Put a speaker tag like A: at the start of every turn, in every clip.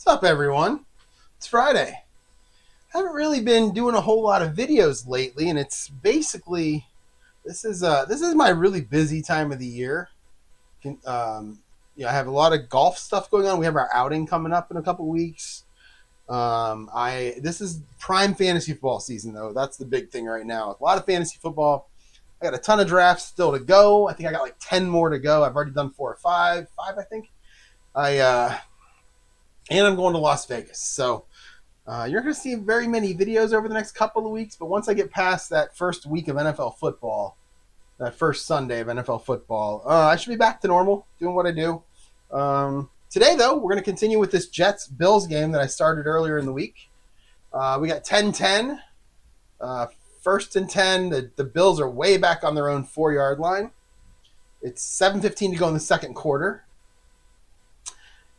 A: What's up, everyone? It's Friday. I haven't really been doing a whole lot of videos lately, and it's basically this is my really busy time of the year. I have a lot of golf stuff going on. We have our outing coming up in a couple weeks. I This is prime fantasy football season, though. That's the big thing right now. A lot of fantasy football. I got a ton of drafts still to go. I think I got like 10 more to go. I've already done 4 or 5, I think. And I'm going to Las Vegas. So you're not going to see very many videos over the next couple of weeks, but once I get past that first week of NFL football, that first Sunday of NFL football, I should be back to normal, doing what I do. Today, though, we're going to continue with this Jets-Bills game that I started earlier in the week. We got 10-10, first and 10. The Bills are way back on their own 4-yard line. It's 7:15 to go in the second quarter.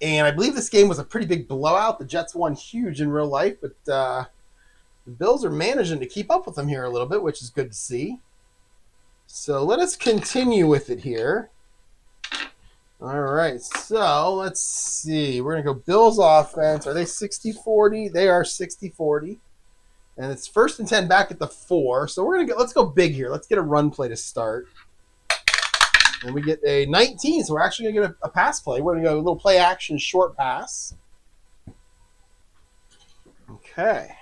A: And I believe this game was a pretty big blowout. The Jets won huge in real life, but the Bills are managing to keep up with them here a little bit, which is good to see. So let us continue with it here. All right, so let's see. We're going to go Bills offense. Are they 60-40? They are 60-40. And it's first and 10 back at the 4. So let's go big here. Let's get a run play to start. And we get a 19, so we're actually going to get a pass play. We're going to go a little play action short pass. Okay.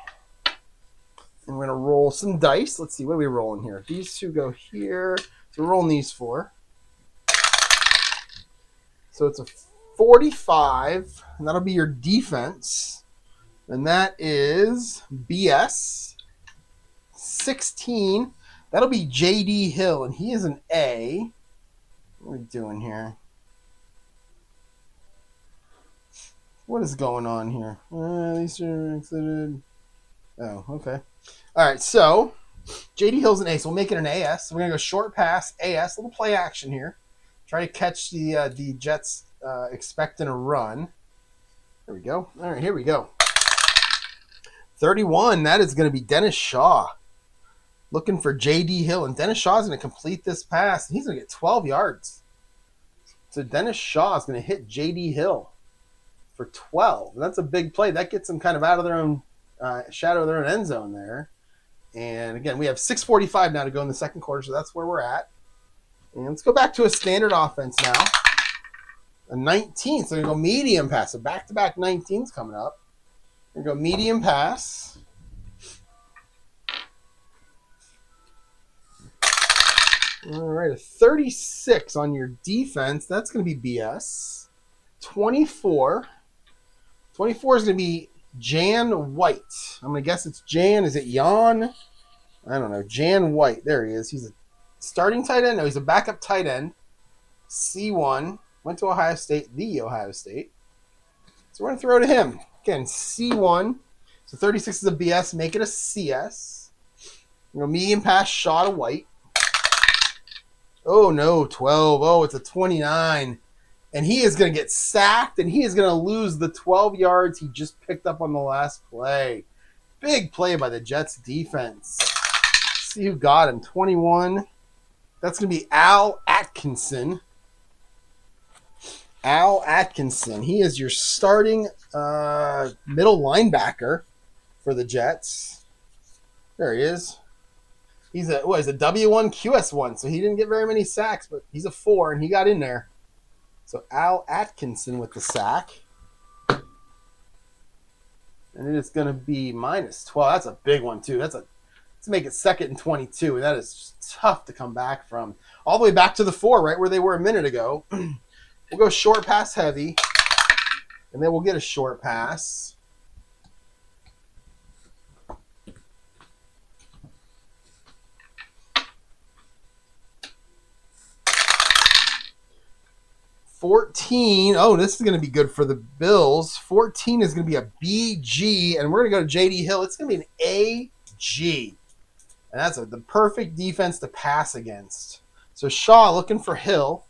A: And we're going to roll some dice. Let's see, what are we rolling here? These two go here. So we're rolling these 4. So it's a 45, and that'll be your defense. And that is BS. 16, that'll be J.D. Hill, and he is an A. What are we doing here? What is going on here? These are included. Oh, okay. All right, so J.D. Hill's an A, so we'll make it an AS. So we're going to go short pass, AS, little play action here. Try to catch the Jets expecting a run. There we go. All right, here we go. 31, that is going to be Dennis Shaw. Looking for J.D. Hill, and Dennis Shaw is going to complete this pass. He's going to get 12 yards. So Dennis Shaw is going to hit J.D. Hill for 12. And that's a big play. That gets them kind of out of their own shadow of their own end zone there. And again, we have 6:45 now to go in the second quarter, so that's where we're at. And let's go back to a standard offense now. A 19, so we're going to go medium pass. So back-to-back 19s coming up. We're going to go medium pass. All right, a 36 on your defense. That's going to be BS. 24. 24 is going to be Jan White. I'm going to guess it's Jan. Is it Jan? I don't know. Jan White. There he is. He's a starting tight end. No, he's a backup tight end. C1. Went to Ohio State. The Ohio State. So we're going to throw to him. Again, C1. So 36 is a BS. Make it a CS. We're going to medium pass Shaw to White. Oh, no, 12. Oh, it's a 29. And he is going to get sacked, and he is going to lose the 12 yards he just picked up on the last play. Big play by the Jets defense. Let's see who got him. 21. That's going to be Al Atkinson. Al Atkinson. He is your starting middle linebacker for the Jets. There he is. He's a W1, QS1, so he didn't get very many sacks, but he's a 4, and he got in there. So Al Atkinson with the sack. And it is going to be minus 12. That's a big one, too. Let's make it 2nd and 22, and that is just tough to come back from. All the way back to the 4, right where they were a minute ago. We'll go short pass heavy, and then we'll get a short pass. $14. Oh, this is going to be good for the Bills. 14 is going to be a BG, and we're going to go to J.D. Hill. It's going to be an AG. And that's the perfect defense to pass against. So Shaw looking for Hill.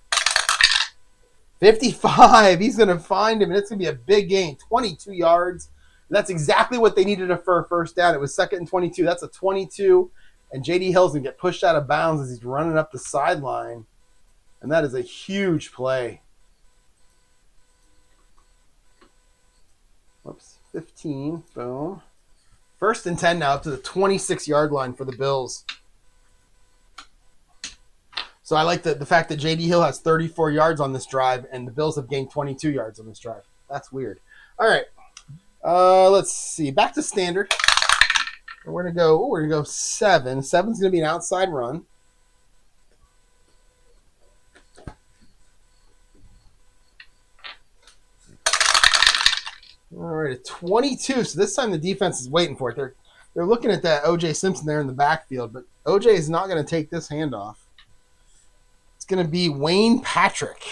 A: 55. He's going to find him, and it's going to be a big gain. 22 yards. And that's exactly what they needed for a first down. It was 2nd and 22. That's a 22. And J.D. Hill's going to get pushed out of bounds as he's running up the sideline. And that is a huge play. Oops, 15. Boom. 1st and 10 now up to the 26-yard line for the Bills. So I like the fact that J.D. Hill has 34 yards on this drive, and the Bills have gained 22 yards on this drive. That's weird. All right. Let's see. Back to standard. We're gonna go 7. 7's gonna be an outside run. All right, a 22. So this time the defense is waiting for it. They're looking at that O.J. Simpson there in the backfield, but O.J. is not going to take this handoff. It's going to be Wayne Patrick.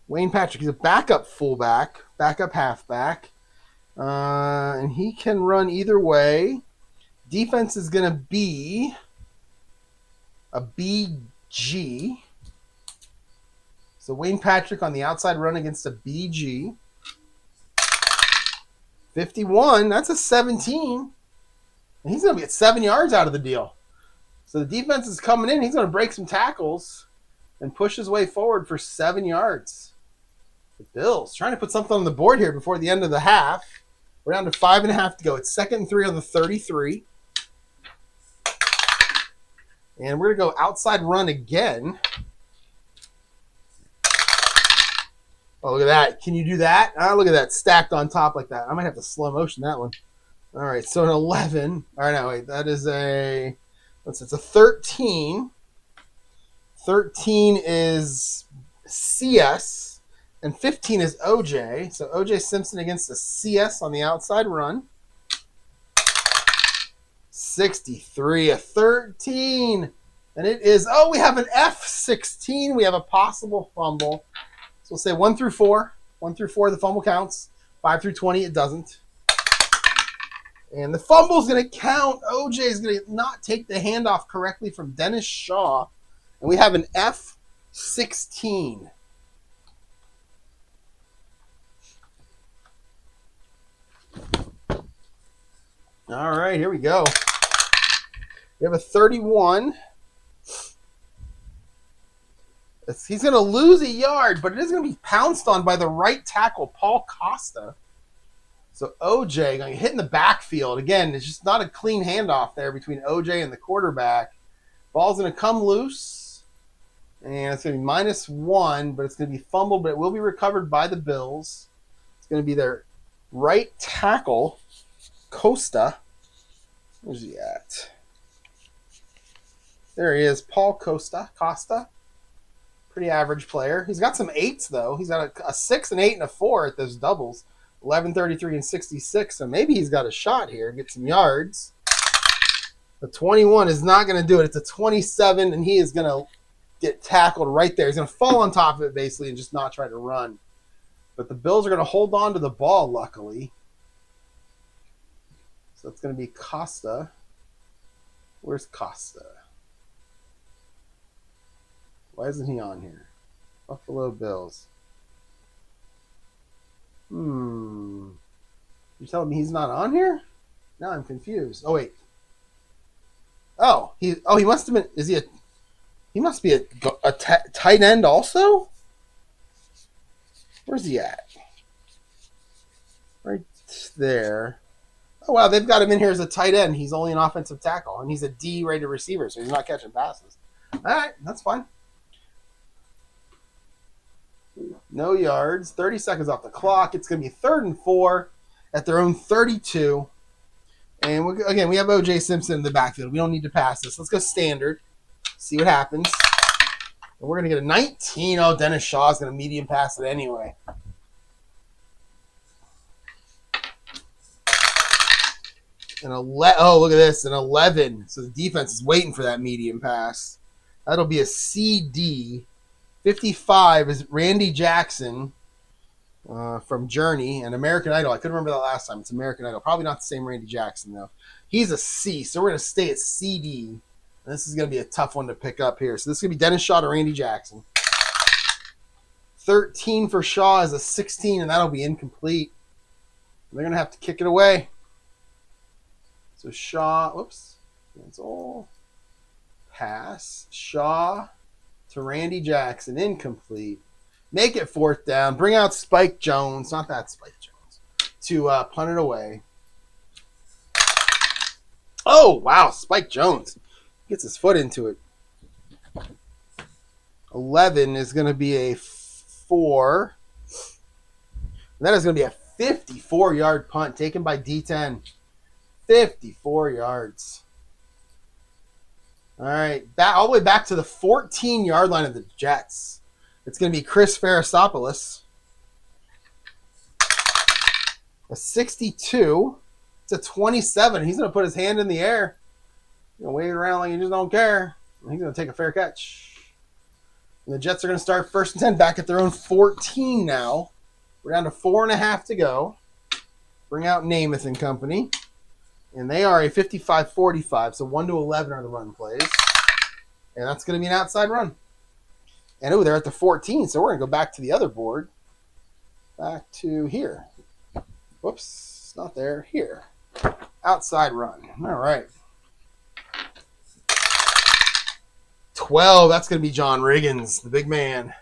A: Wayne Patrick. He's a backup fullback, backup halfback, and he can run either way. Defense is going to be a BG. So Wayne Patrick on the outside run against a BG. 51, that's a 17. And he's going to be at 7 yards out of the deal. So the defense is coming in. He's going to break some tackles and push his way forward for 7 yards. The Bills trying to put something on the board here before the end of the half. We're down to 5.5 to go. It's 2nd and 3 on the 33. And we're going to go outside run again. Oh, look at that. Can you do that? Look at that stacked on top like that. I might have to slow motion that one. All right, so an 11. All right, no, wait. That is it's a 13. 13 is CS, and 15 is OJ. So OJ Simpson against a CS on the outside run. 63, a 13. And it is, we have an F16. We have a possible fumble. So we'll say 1 through 4. 1 through 4, the fumble counts. 5 through 20, it doesn't. And the fumble's going to count. OJ is going to not take the handoff correctly from Dennis Shaw. And we have an F16. All right, here we go. We have a 31. He's going to lose a yard, but it is going to be pounced on by the right tackle, Paul Costa. So OJ going to hit in the backfield. Again, it's just not a clean handoff there between OJ and the quarterback. Ball's going to come loose, and it's going to be -1, but it's going to be fumbled, but it will be recovered by the Bills. It's going to be their right tackle, Costa. Where's he at? There he is, Paul Costa. Pretty average player. He's got some 8s, though. He's got a 6, an 8, and a 4 at those doubles. 11, 33, and 66. So maybe he's got a shot here. Get some yards. The 21 is not going to do it. It's a 27, and he is going to get tackled right there. He's going to fall on top of it, basically, and just not try to run. But the Bills are going to hold on to the ball, luckily. So it's going to be Costa. Where's Costa? Why isn't he on here? Buffalo Bills. You're telling me he's not on here? Now I'm confused. Oh, wait. He must have been. He must be a tight end also? Where's he at? Right there. Oh, wow. They've got him in here as a tight end. He's only an offensive tackle, and he's a D-rated receiver, so he's not catching passes. All right. That's fine. No yards. 30 seconds off the clock. It's going to be 3rd and 4 at their own 32. And we have O.J. Simpson in the backfield. We don't need to pass this. Let's go standard. See what happens. And we're going to get a 19. Oh, Dennis Shaw is going to medium pass it anyway. Look at this. An 11. So the defense is waiting for that medium pass. That'll be a CD. 55 is Randy Jackson from Journey and American Idol. I couldn't remember that last time. It's American Idol. Probably not the same Randy Jackson, though. He's a C, so we're going to stay at CD. And this is going to be a tough one to pick up here. So this is going to be Dennis Shaw to Randy Jackson. 13 for Shaw is a 16, and that'll be incomplete. They're going to have to kick it away. So Shaw, cancel. Pass. Shaw to Randy Jackson, incomplete. Make it 4th down. Bring out Spike Jones. Not that Spike Jones. to punt it away. Oh, wow. Spike Jones gets his foot into it. 11 is going to be a 4. And that is going to be a 54-yard punt taken by D10. 54 yards. All right. All the way back to the 14-yard line of the Jets. It's going to be Chris Farasopoulos. A 62. It's a 27. He's going to put his hand in the air. He's going to wave it around like he just don't care. He's going to take a fair catch. And the Jets are going to start 1st and 10 back at their own 14 now. We're down to 4.5 to go. Bring out Namath and company. And they are a 55-45, so 1 to 11 are the run plays. And that's going to be an outside run. And, they're at the 14, so we're going to go back to the other board. Back to here. Whoops, it's not there. Here. Outside run. All right. 12, that's going to be John Riggins, the big man.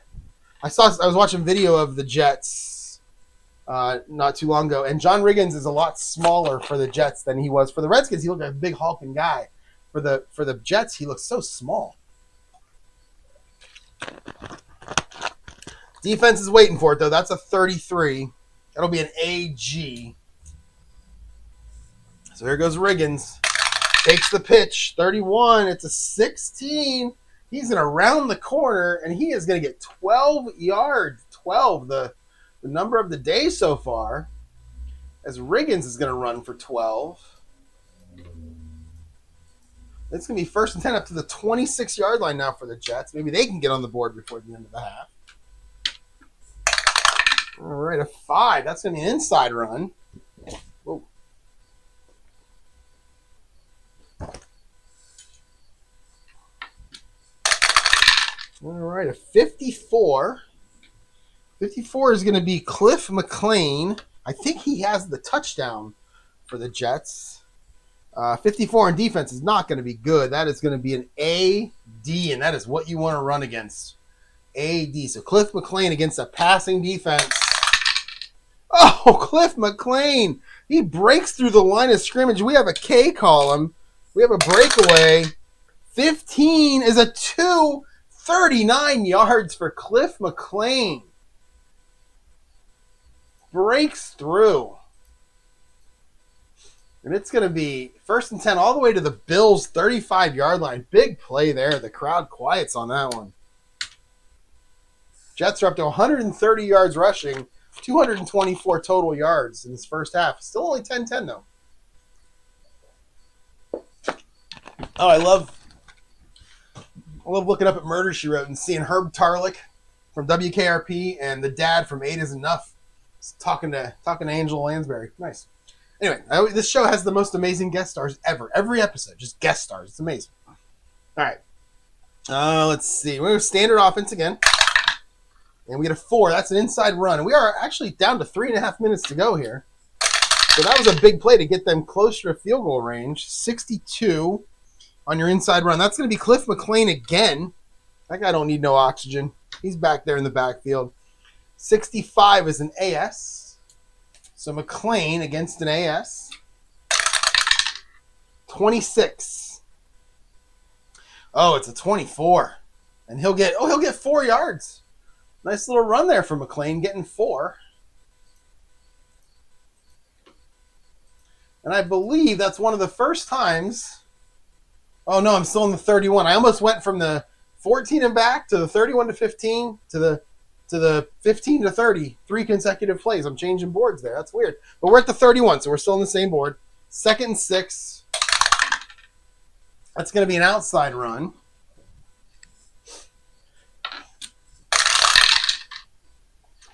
A: I was watching video of the Jets not too long ago, and John Riggins is a lot smaller for the Jets than he was for the Redskins. He looked like a big hulking guy. For the Jets, he looks so small. Defense is waiting for it, though. That's a 33. That'll be an AG. So here goes Riggins. Takes the pitch. 31. It's a 16. He's going to round the corner, and he is going to get 12 yards. 12, the number of the day so far, as Riggins is going to run for 12. It's going to be 1st and 10 up to the 26-yard line now for the Jets. Maybe they can get on the board before the end of the half. All right, a 5. That's going to be an inside run. Whoa. All right, a 54. 54 is going to be Cliff McLean. I think he has the touchdown for the Jets. 54 in defense is not going to be good. That is going to be an AD, and that is what you want to run against. AD. So Cliff McLean against a passing defense. Oh, Cliff McLean. He breaks through the line of scrimmage. We have a K column. We have a breakaway. 15 is a 2. 39 yards for Cliff McLean. Breaks through. And it's going to be 1st and 10 all the way to the Bills' 35-yard line. Big play there. The crowd quiets on that one. Jets are up to 130 yards rushing, 224 total yards in this first half. Still only 10-10, though. Oh, I love looking up at Murder, She Wrote and seeing Herb Tarlick from WKRP and the dad from 8 is Enough talking to Angela Lansbury. Nice. Anyway, this show has the most amazing guest stars ever. Every episode, just guest stars. It's amazing. All right. Let's see. We're going to standard offense again. And we get a 4. That's an inside run. And we are actually down to 3.5 minutes to go here. So that was a big play to get them closer to field goal range. 62 on your inside run. That's going to be Cliff McLean again. That guy don't need no oxygen. He's back there in the backfield. 65 is an AS. So McLean against an AS. 26. Oh, it's a 24. And he'll get 4 yards. Nice little run there for McLean, getting 4. And I believe that's one of the first times. Oh, no, I'm still in the 31. I almost went from the 14 and back to the 31 to 15 to the 15 to 30. 3 consecutive plays. I'm changing boards there. That's weird. But we're at the 31, so we're still on the same board. 2nd and 6. That's going to be an outside run.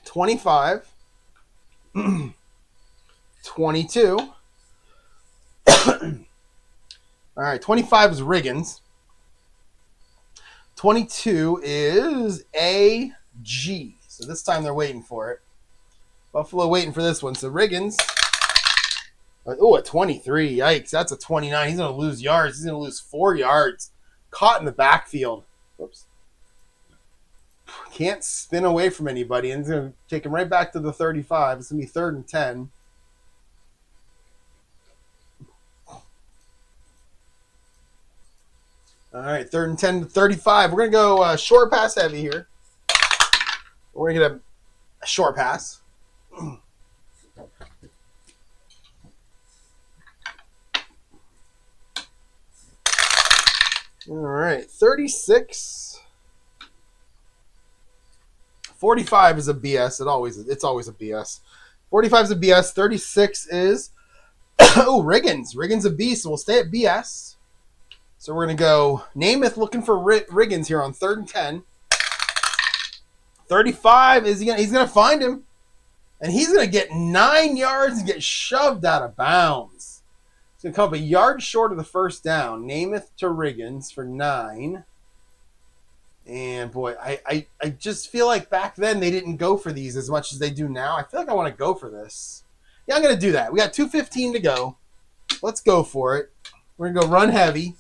A: $25. 22. All right, 25 is Riggins. 22 is AG. So this time they're waiting for it. Buffalo waiting for this one. So Riggins. Oh, a 23. Yikes, that's a 29. He's going to lose yards. He's going to lose 4 yards. Caught in the backfield. Whoops. Can't spin away from anybody. And it's going to take him right back to the 35. It's going to be 3rd and 10. All right, 3rd and 10 to 35. We're going to go short pass heavy here. We're going to get a short pass. All right, 36. 45 is a BS. It's always a BS. 45 is a BS. 36 is Riggins. Riggins a B, so we'll stay at BS. So we're gonna go Namath looking for Riggins here on 3rd and 10. 35 is he's gonna find him, and he's gonna get 9 yards and get shoved out of bounds. It's gonna come up a yard short of the first down. Namath to Riggins for 9. And boy, I just feel like back then they didn't go for these as much as they do now. I feel like I want to go for this. Yeah, I'm going to do that. We got 2:15 to go. Let's go for it. We're going to go run heavy.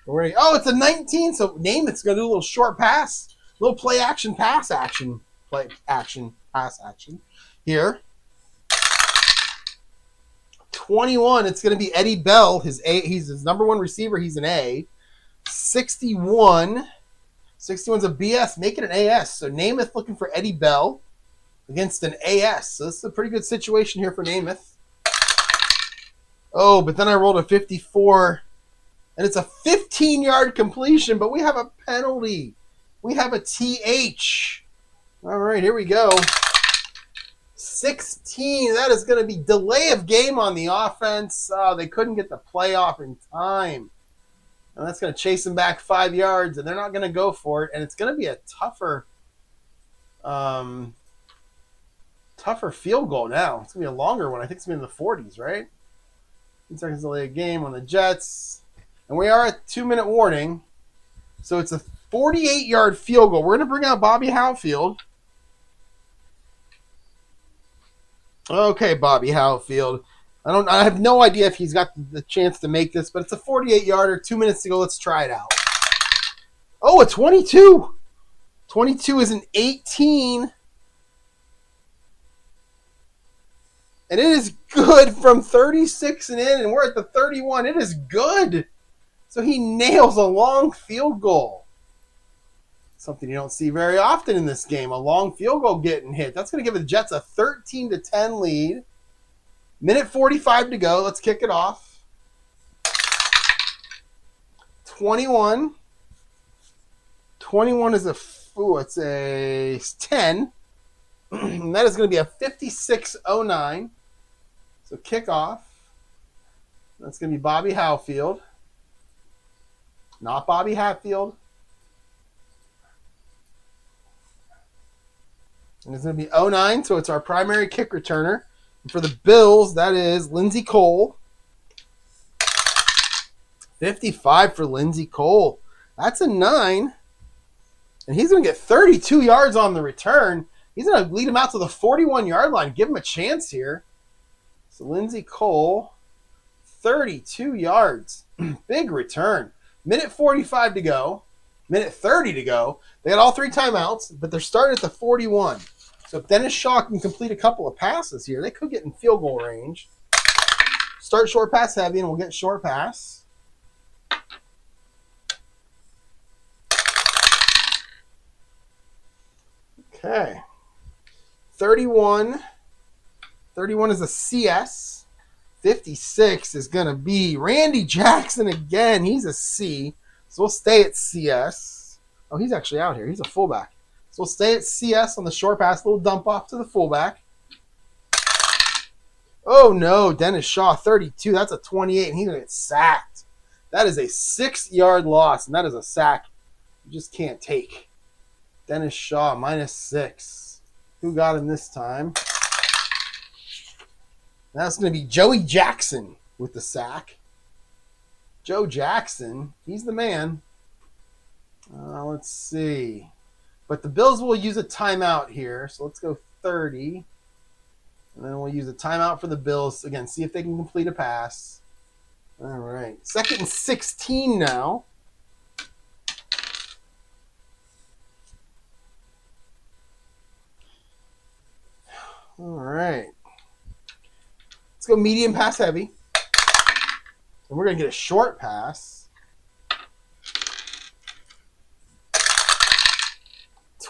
A: It's a 19, so Namath's going to do a little short pass. A little play action, pass action. Play action, pass action. Here. 21, it's going to be Eddie Bell. He's his number 1 receiver. He's an A. 61. 61's a BS, make it an AS. So Namath looking for Eddie Bell against an AS. So this is a pretty good situation here for Namath. Oh, but then I rolled a 54, and it's a 15-yard completion, but we have a penalty. We have a TH. All right, here we go. 16, that is going to be delay of game on the offense. They couldn't get the playoff in time. And that's going to chase them back 5 yards, and they're not going to go for it. And it's going to be a tougher field goal now. It's going to be a longer one. I think it's going to be in the 40s, right? 10 seconds delay of game on the Jets. And we are at 2-minute warning. So it's a 48-yard field goal. We're going to bring out Bobby Howfield. Okay, Bobby Howfield. I have no idea if he's got the chance to make this, but it's a 48-yarder, 2 minutes to go. Let's try it out. Oh, a 22. 22 is an 18. And it is good from 36 and in, and we're at the 31. It is good. So he nails a long field goal. Something you don't see very often in this game, a long field goal getting hit. That's going to give the Jets a 13-10 lead. Minute 45 to go. Let's kick it off. 21. 21 is it's a 10. And that is going to be a 56-09. So kick off. That's going to be Bobby Howfield. Not Bobby Hatfield. And it's going to be 09, so it's our primary kick returner. For the Bills, that is Lindsey Cole. 55 for Lindsey Cole. That's a 9. And he's going to get 32 yards on the return. He's going to lead him out to the 41-yard line. Give him a chance here. So Lindsey Cole, 32 yards. Big return. Minute 45 to go. Minute 30 to go. They got all 3 timeouts, but they're starting at the 41. So if Dennis Shaw can complete a couple of passes here, they could get in field goal range. Start short pass heavy, and we'll get short pass. Okay. 31. 31 is a CS. 56 is going to be Randy Jackson again. He's a C. So we'll stay at CS. Oh, he's actually out here. He's a fullback. So we'll stay at CS on the short pass. Little dump off to the fullback. Oh, no. Dennis Shaw, 32. That's a 28, and he's going to get sacked. That is a 6-yard loss, and that is a sack you just can't take. Dennis Shaw, -6. Who got him this time? That's going to be Joey Jackson with the sack. Joe Jackson, he's the man. Let's see. But the Bills will use a timeout here. So let's go 30. And then we'll use a timeout for the Bills. Again, see if they can complete a pass. All right. 2nd and 16 now. All right. Let's go medium pass heavy. And we're going to get a short pass.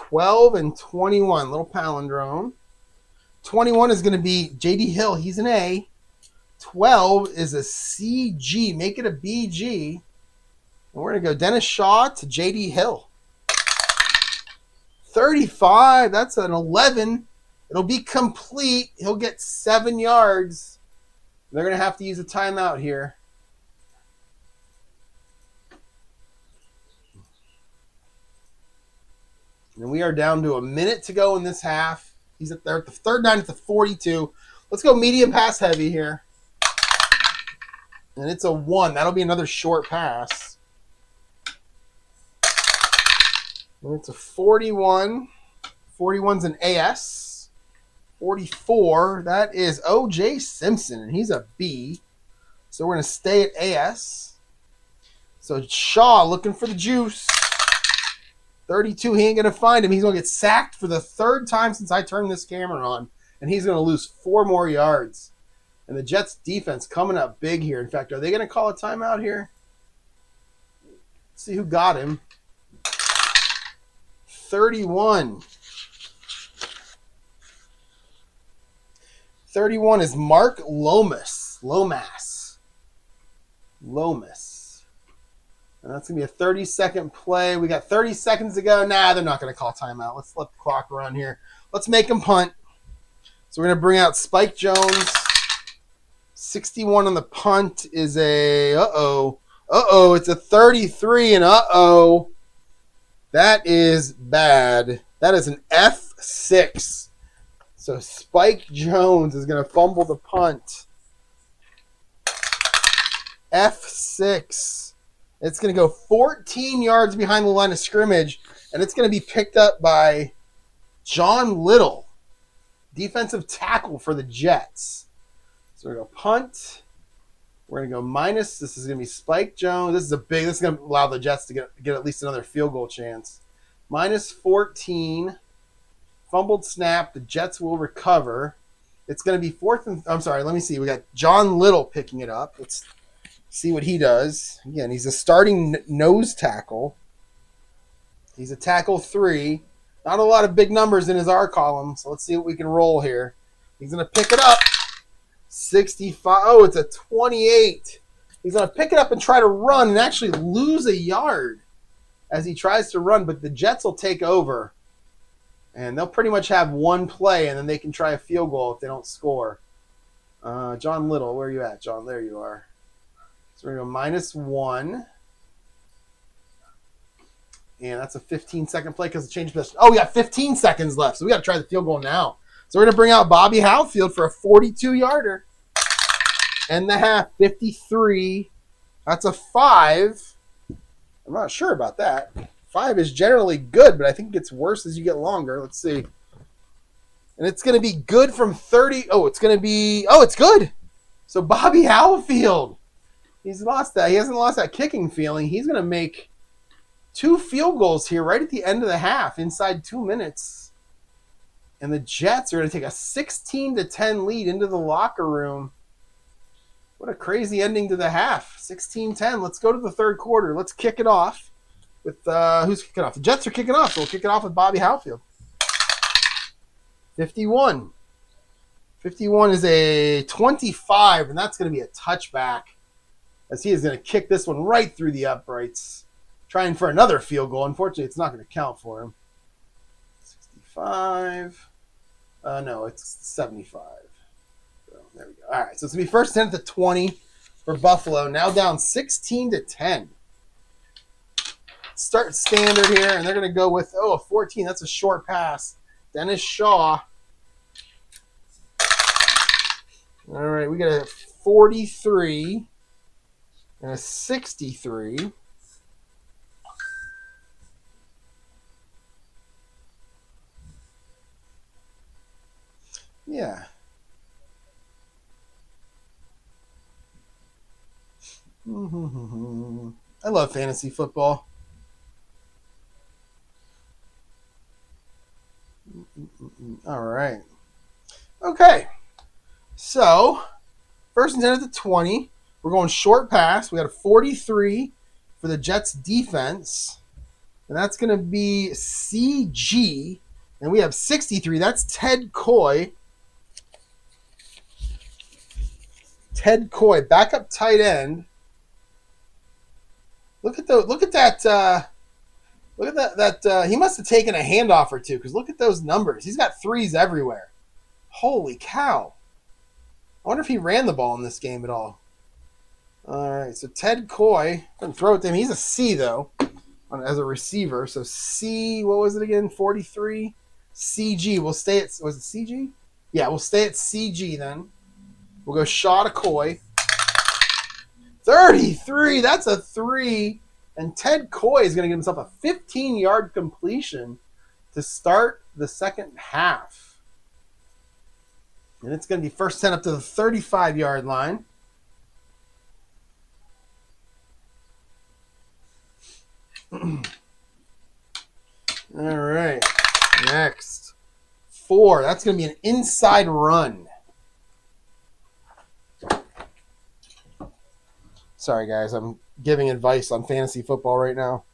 A: 12 and 21. Little palindrome. 21 is going to be J.D. Hill. He's an A. 12 is a CG. Make it a BG. And we're going to go Dennis Shaw to J.D. Hill. 35. That's an 11. It'll be complete. He'll get 7 yards. They're going to have to use a timeout here. And we are down to a minute to go in this half. He's at the third down at the 42. Let's go medium pass heavy here. And it's a 1. That'll be another short pass. And it's a 41. 41's an AS. 44, that is O.J. Simpson, and he's a B. So we're going to stay at AS. So Shaw looking for the juice. 32, he ain't going to find him. He's going to get sacked for the 3rd time since I turned this camera on, and he's going to lose 4 more yards. And the Jets defense coming up big here. In fact, are they going to call a timeout here? Let's see who got him. 31. 31 is Mark Lomas. And that's going to be a 30-second play. We got 30 seconds to go. Nah, they're not going to call timeout. Let's let the clock run here. Let's make them punt. So we're going to bring out Spike Jones. 61 on the punt is a it's a 33, and that is bad. That is an F6. So Spike Jones is going to fumble the punt. F6. It's going to go 14 yards behind the line of scrimmage, and it's going to be picked up by John Little, defensive tackle for the Jets. So we're going to punt. We're going to go minus. This is going to be Spike Jones. This is going to allow the Jets to get at least another field goal chance. Minus 14. Fumbled snap. The Jets will recover. It's going to be let me see. We got John Little picking it up. Let's see what he does. Again, he's a starting nose tackle. He's a tackle 3. Not a lot of big numbers in his R column, so let's see what we can roll here. He's going to pick it up. 65. Oh, it's a 28. He's going to pick it up and try to run and actually lose a yard as he tries to run, but the Jets will take over. And they'll pretty much have one play, and then they can try a field goal if they don't score. John Little, where are you at, John? There you are. So we're going to go minus 1. And that's a 15-second play because it changed position. Oh, we got 15 seconds left, so we got to try the field goal now. So we're going to bring out Bobby Howfield for a 42-yarder. And the half, 53. That's a 5. I'm not sure about that. 5 is generally good, but I think it gets worse as you get longer. Let's see. And it's going to be good from 30. It's good. So Bobby Howfield, he's lost that. He hasn't lost that kicking feeling. He's going to make 2 field goals here right at the end of the half, inside 2 minutes. And the Jets are going to take a 16-10 lead into the locker room. What a crazy ending to the half. 16-10. Let's go to the third quarter. Let's kick it off with who's kicking off? The Jets are kicking off, so we'll kick it off with Bobby Howfield. 51. 51 is a 25, and that's going to be a touchback as he is going to kick this one right through the uprights, trying for another field goal. Unfortunately, it's not going to count for him. 65. No, it's 75. So there we go. All right, so it's going to be first 10 at the 20 for Buffalo. Now down 16-10. Start standard here, and they're going to go with, a 14. That's a short pass. Dennis Shaw. All right, we got a 43 and a 63. Yeah. I love fantasy football. All right. Okay. So, first and 10 at the 20. We're going short pass. We got a 43 for the Jets defense. And that's going to be CG. And we have 63. That's Ted Coy. Ted Coy, backup tight end. Look at that. Look at that. He must have taken a handoff or two because look at those numbers. He's got threes everywhere. Holy cow! I wonder if he ran the ball in this game at all. All right, so Ted Coy. I'm gonna throw it to him. He's a C though, as a receiver. So C. What was it again? 43. CG. We'll stay at. Was it CG? Yeah, we'll stay at CG then. We'll go Shaw to Coy. 33. That's a 3. And Ted Coy is going to give himself a 15-yard completion to start the second half. And it's going to be first 10 up to the 35-yard line. All right. Next. 4. That's going to be an inside run. Sorry, guys. I'm giving advice on fantasy football right now.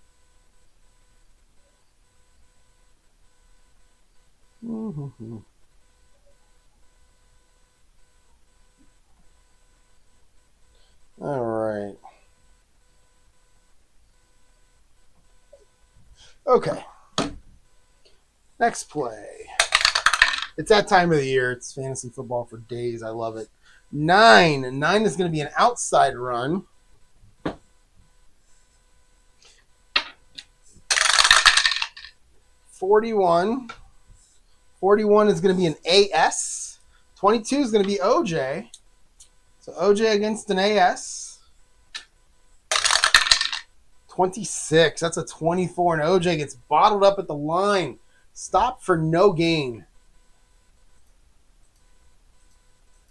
A: Mm-hmm. All right. Okay. Next play. It's that time of the year. It's fantasy football for days. I love it. 9. 9 is going to be an outside run. 41. 41 is going to be an AS. 22 is going to be OJ. So OJ against an AS. 26. That's a 24. And OJ gets bottled up at the line. Stop for no gain.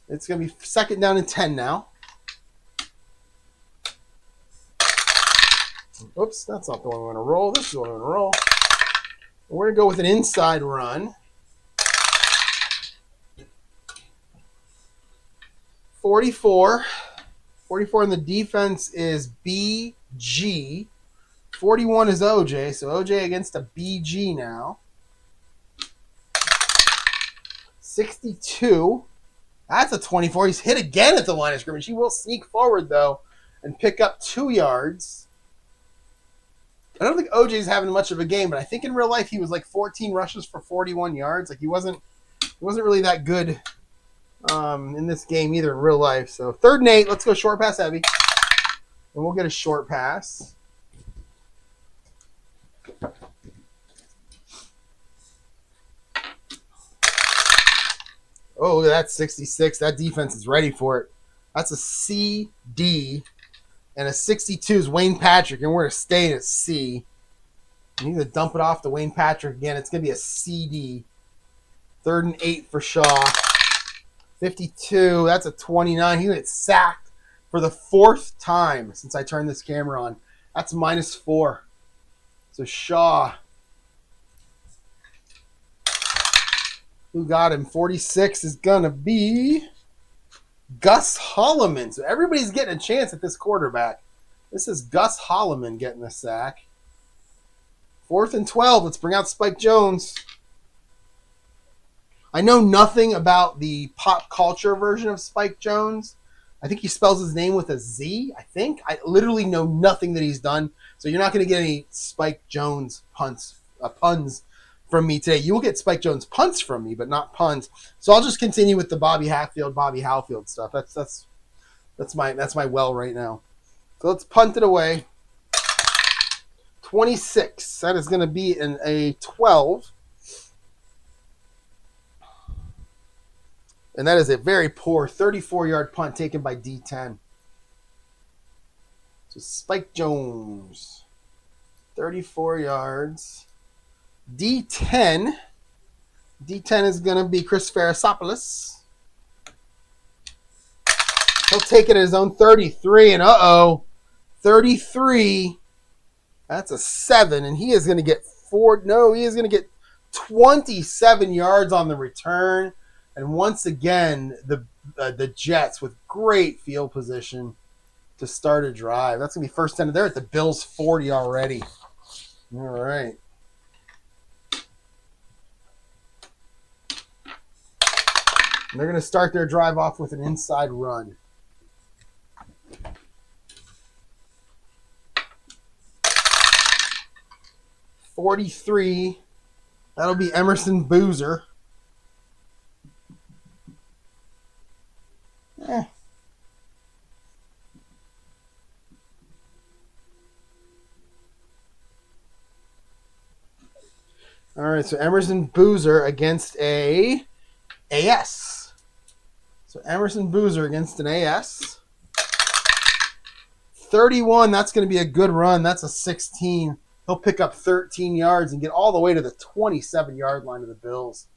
A: It's going to be second down and 10 now. Oops, that's not the one we're going to roll. This is the one we're going to roll. We're going to go with an inside run. 44. 44 in the defense is BG. 41 is OJ. So OJ against a BG now. 62. That's a 24. He's hit again at the line of scrimmage. He will sneak forward, though, and pick up 2 yards. I don't think OJ's having much of a game, but I think in real life he was like 14 rushes for 41 yards. Like he wasn't really that good in this game either in real life. So 3rd and 8. Let's go short pass heavy. And we'll get a short pass. Oh, look at that 66. That defense is ready for it. That's a CD. And a 62 is Wayne Patrick, and we're going to stay at C. You need to dump it off to Wayne Patrick again. It's going to be a CD. 3rd and 8 for Shaw. 52, that's a 29. He gets sacked for the 4th time since I turned this camera on. That's -4. So Shaw. Who got him? 46 is going to be Gus Holloman. So everybody's getting a chance at this quarterback. This is Gus Holloman getting the sack. 4th and 12. Let's bring out Spike Jones. I know nothing about the pop culture version of Spike Jones. I think he spells his name with a Z, I think. I literally know nothing that he's done. So you're not going to get any Spike Jones puns from me today. You will get Spike Jones punts from me, but not puns. So I'll just continue with the Bobby Halfield stuff. That's my well right now. So let's punt it away. 26. That is going to be a 12. And that is a very poor 34-yard punt taken by D10. So Spike Jones. 34 yards. D10. D10 is going to be Chris Farasopoulos. He'll take it at his own 33. And 33. That's a 7. And he is going to get he is going to get 27 yards on the return. And once again, the Jets with great field position to start a drive. That's going to be first 10. They're at the Bills' 40 already. All right. And they're going to start their drive off with an inside run. $43. That'll be Emerson Boozer. Eh. All right, so Emerson Boozer against a AS. So Emerson Boozer against an AS. 31, that's going to be a good run. That's a 16. He'll pick up 13 yards and get all the way to the 27-yard line of the Bills.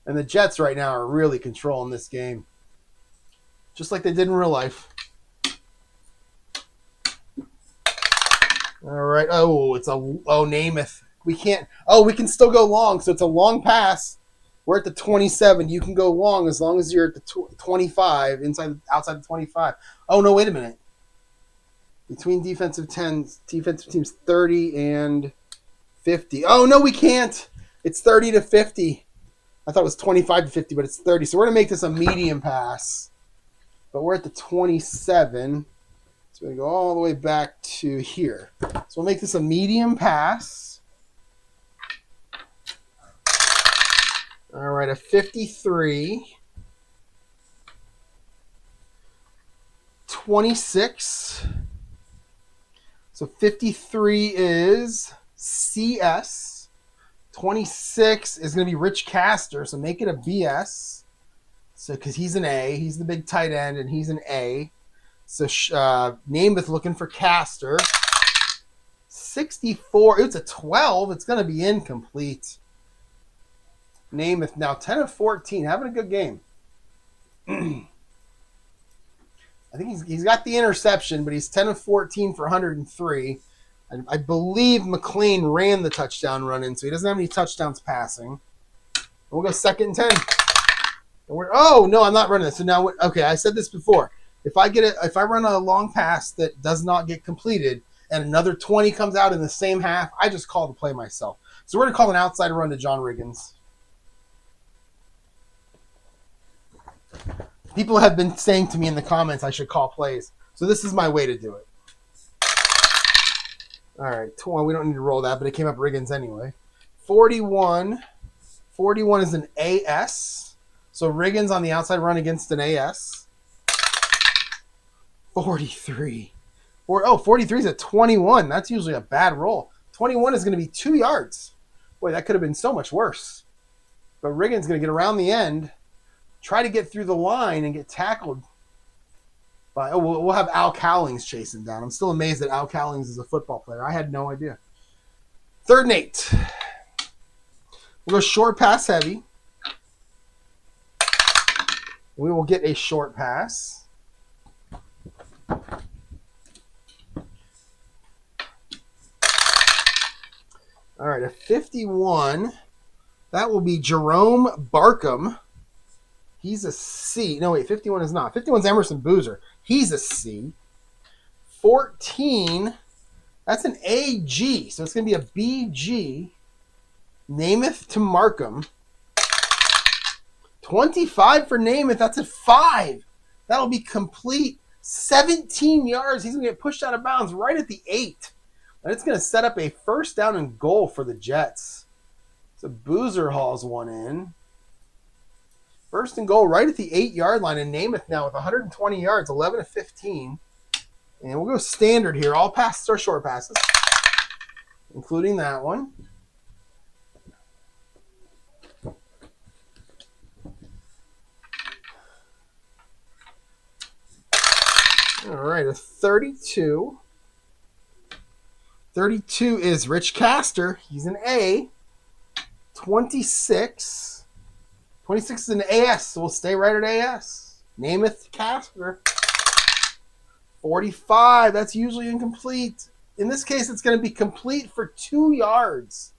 A: And the Jets right now are really controlling this game. Just like they did in real life. All right. Oh, it's a Namath. We can't. Oh, we can still go long. So it's a long pass. We're at the 27. You can go long as you're at the 25, outside the 25. Oh, no, wait a minute. Between defensive teams 30 and 50. Oh, no, we can't. It's 30 to 50. I thought it was 25 to 50, but it's 30. So we're going to make this a medium pass. But we're at the 27. So we're going to go all the way back to here. So we'll make this a medium pass. All right, a 53. 26. So 53 is CS. 26 is going to be Rich Caster, so make it a BS. So because he's an A, he's the big tight end, and he's an A. So Namath looking for Caster. 64, it's a 12. It's going to be incomplete. Namath now 10 of 14, having a good game. I think he's got the interception, but he's 10 of 14 for 103. I believe McLean ran the touchdown run in, so he doesn't have any touchdowns passing. We'll go 2nd and 10. Oh, no, I'm not running this. So now, okay, I said this before. If I run a long pass that does not get completed and another 20 comes out in the same half, I just call the play myself. So we're going to call an outside run to John Riggins. People have been saying to me in the comments I should call plays. So this is my way to do it. All right, we don't need to roll that, but it came up Riggins anyway. 41. 41 is an AS. So Riggins on the outside run against an AS. 43. 43 is a 21. That's usually a bad roll. 21 is going to be 2 yards. Boy, that could have been so much worse. But Riggins is going to get around the end, try to get through the line and get tackled by, we'll have Al Cowlings chasing down. I'm still amazed that Al Cowlings is a football player. I had no idea. 3rd and 8. We'll go short pass heavy. We will get a short pass. All right, a 51. That will be Jerome Barkham. He's a C. No, wait, 51 is not. 51 is Emerson Boozer. He's a C. 14, that's an AG. So it's going to be a BG. Namath to Markham. 25 for Namath. That's a 5. That'll be complete. 17 yards. He's going to get pushed out of bounds right at the 8. And it's going to set up a 1st down and goal for the Jets. So Boozer hauls one in. 1st and goal right at the 8-yard line. And Namath now with 120 yards, 11 of 15. And we'll go standard here. All passes are short passes, including that one. All right, a 32. 32 is Rich Caster. He's an A. 26. 26 is an AS, so we'll stay right at AS. Namath Caster. 45, that's usually incomplete. In this case, it's going to be complete for 2 yards.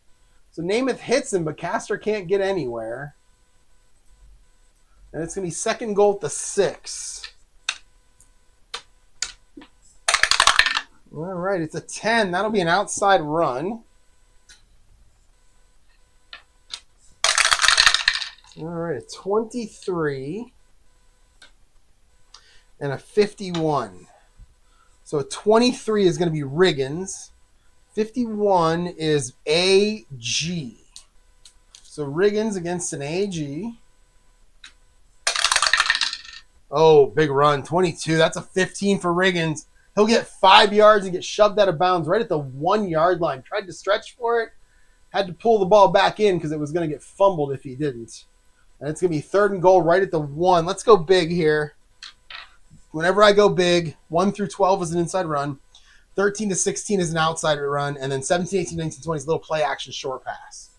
A: So Namath hits him, but Caster can't get anywhere. And it's going to be 2nd goal at the 6. All right, it's a 10. That'll be an outside run. All right, a 23 and a 51. So a 23 is going to be Riggins. 51 is AG. So Riggins against an AG. Oh, big run. 22. That's a 15 for Riggins. He'll get 5 yards and get shoved out of bounds right at the 1 yard line. Tried to stretch for it. Had to pull the ball back in because it was going to get fumbled if he didn't. And it's going to be 3rd and goal right at the 1. Let's go big here. Whenever I go big, 1 through 12 is an inside run. 13 to 16 is an outside run. And then 17, 18, 19, 20 is a little play action short pass.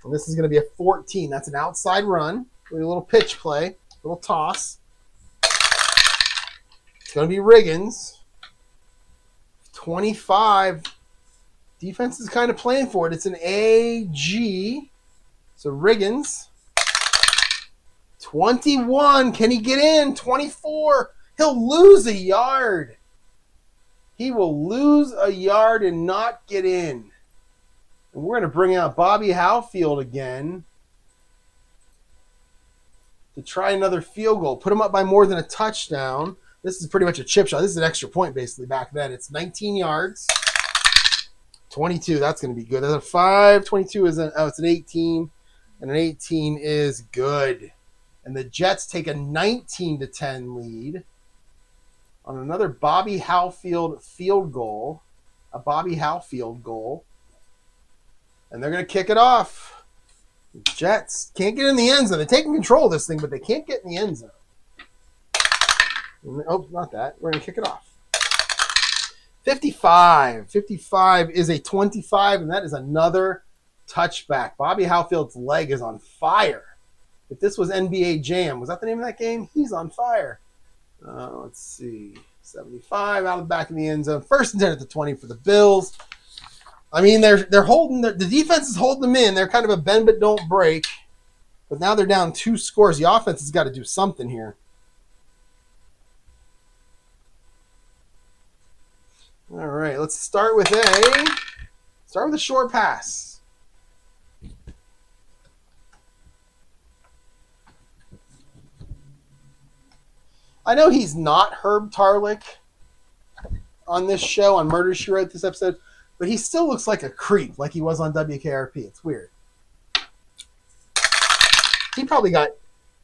A: And this is going to be a 14. That's an outside run. A little pitch play. A little toss. It's going to be Riggins. 25. Defense is kind of playing for it. It's an AG. So Riggins. 21. Can he get in? 24. He'll lose a yard. He will lose a yard and not get in. And we're going to bring out Bobby Howfield again to try another field goal. Put him up by more than a touchdown. This is pretty much a chip shot. This is an extra point, basically, back then. It's 19 yards. 22, that's going to be good. That's a 5. 22 is it's an 18. And an 18 is good. And the Jets take a 19-10 lead on another Bobby Howfield field goal. A Bobby Howfield goal. And they're going to kick it off. The Jets can't get in the end zone. They're taking control of this thing, but they can't get in the end zone. Oh, not that. We're going to kick it off. 55. 55 is a 25, and that is another touchback. Bobby Howfield's leg is on fire. If this was NBA Jam, was that the name of that game? He's on fire. Let's see. 75 out of the back of the end zone. 1st and 10 at the 20 for the Bills. I mean, they're holding the defense is holding them in. They're kind of a bend but don't break. But now they're down 2 scores. The offense has got to do something here. All right, let's start with a short pass. I know he's not Herb Tarlick on this show, on Murder, She Wrote this episode, but he still looks like a creep, like he was on WKRP. It's weird. He probably got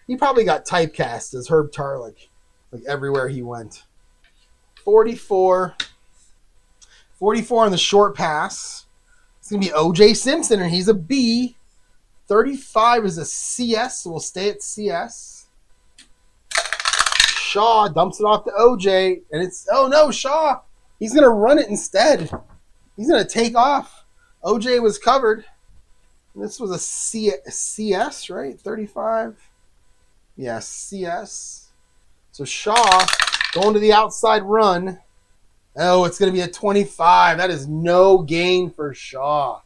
A: typecast as Herb Tarlick, like everywhere he went. 44 on the short pass. It's going to be O.J. Simpson, and he's a B. 35 is a CS, so we'll stay at CS. Shaw dumps it off to O.J., and it's, oh no, Shaw. He's going to run it instead. He's going to take off. O.J. was covered. This was a CS, right? 35. Yeah, CS. So Shaw going to the outside run. Oh, it's going to be a 25. That is no gain for Shaw.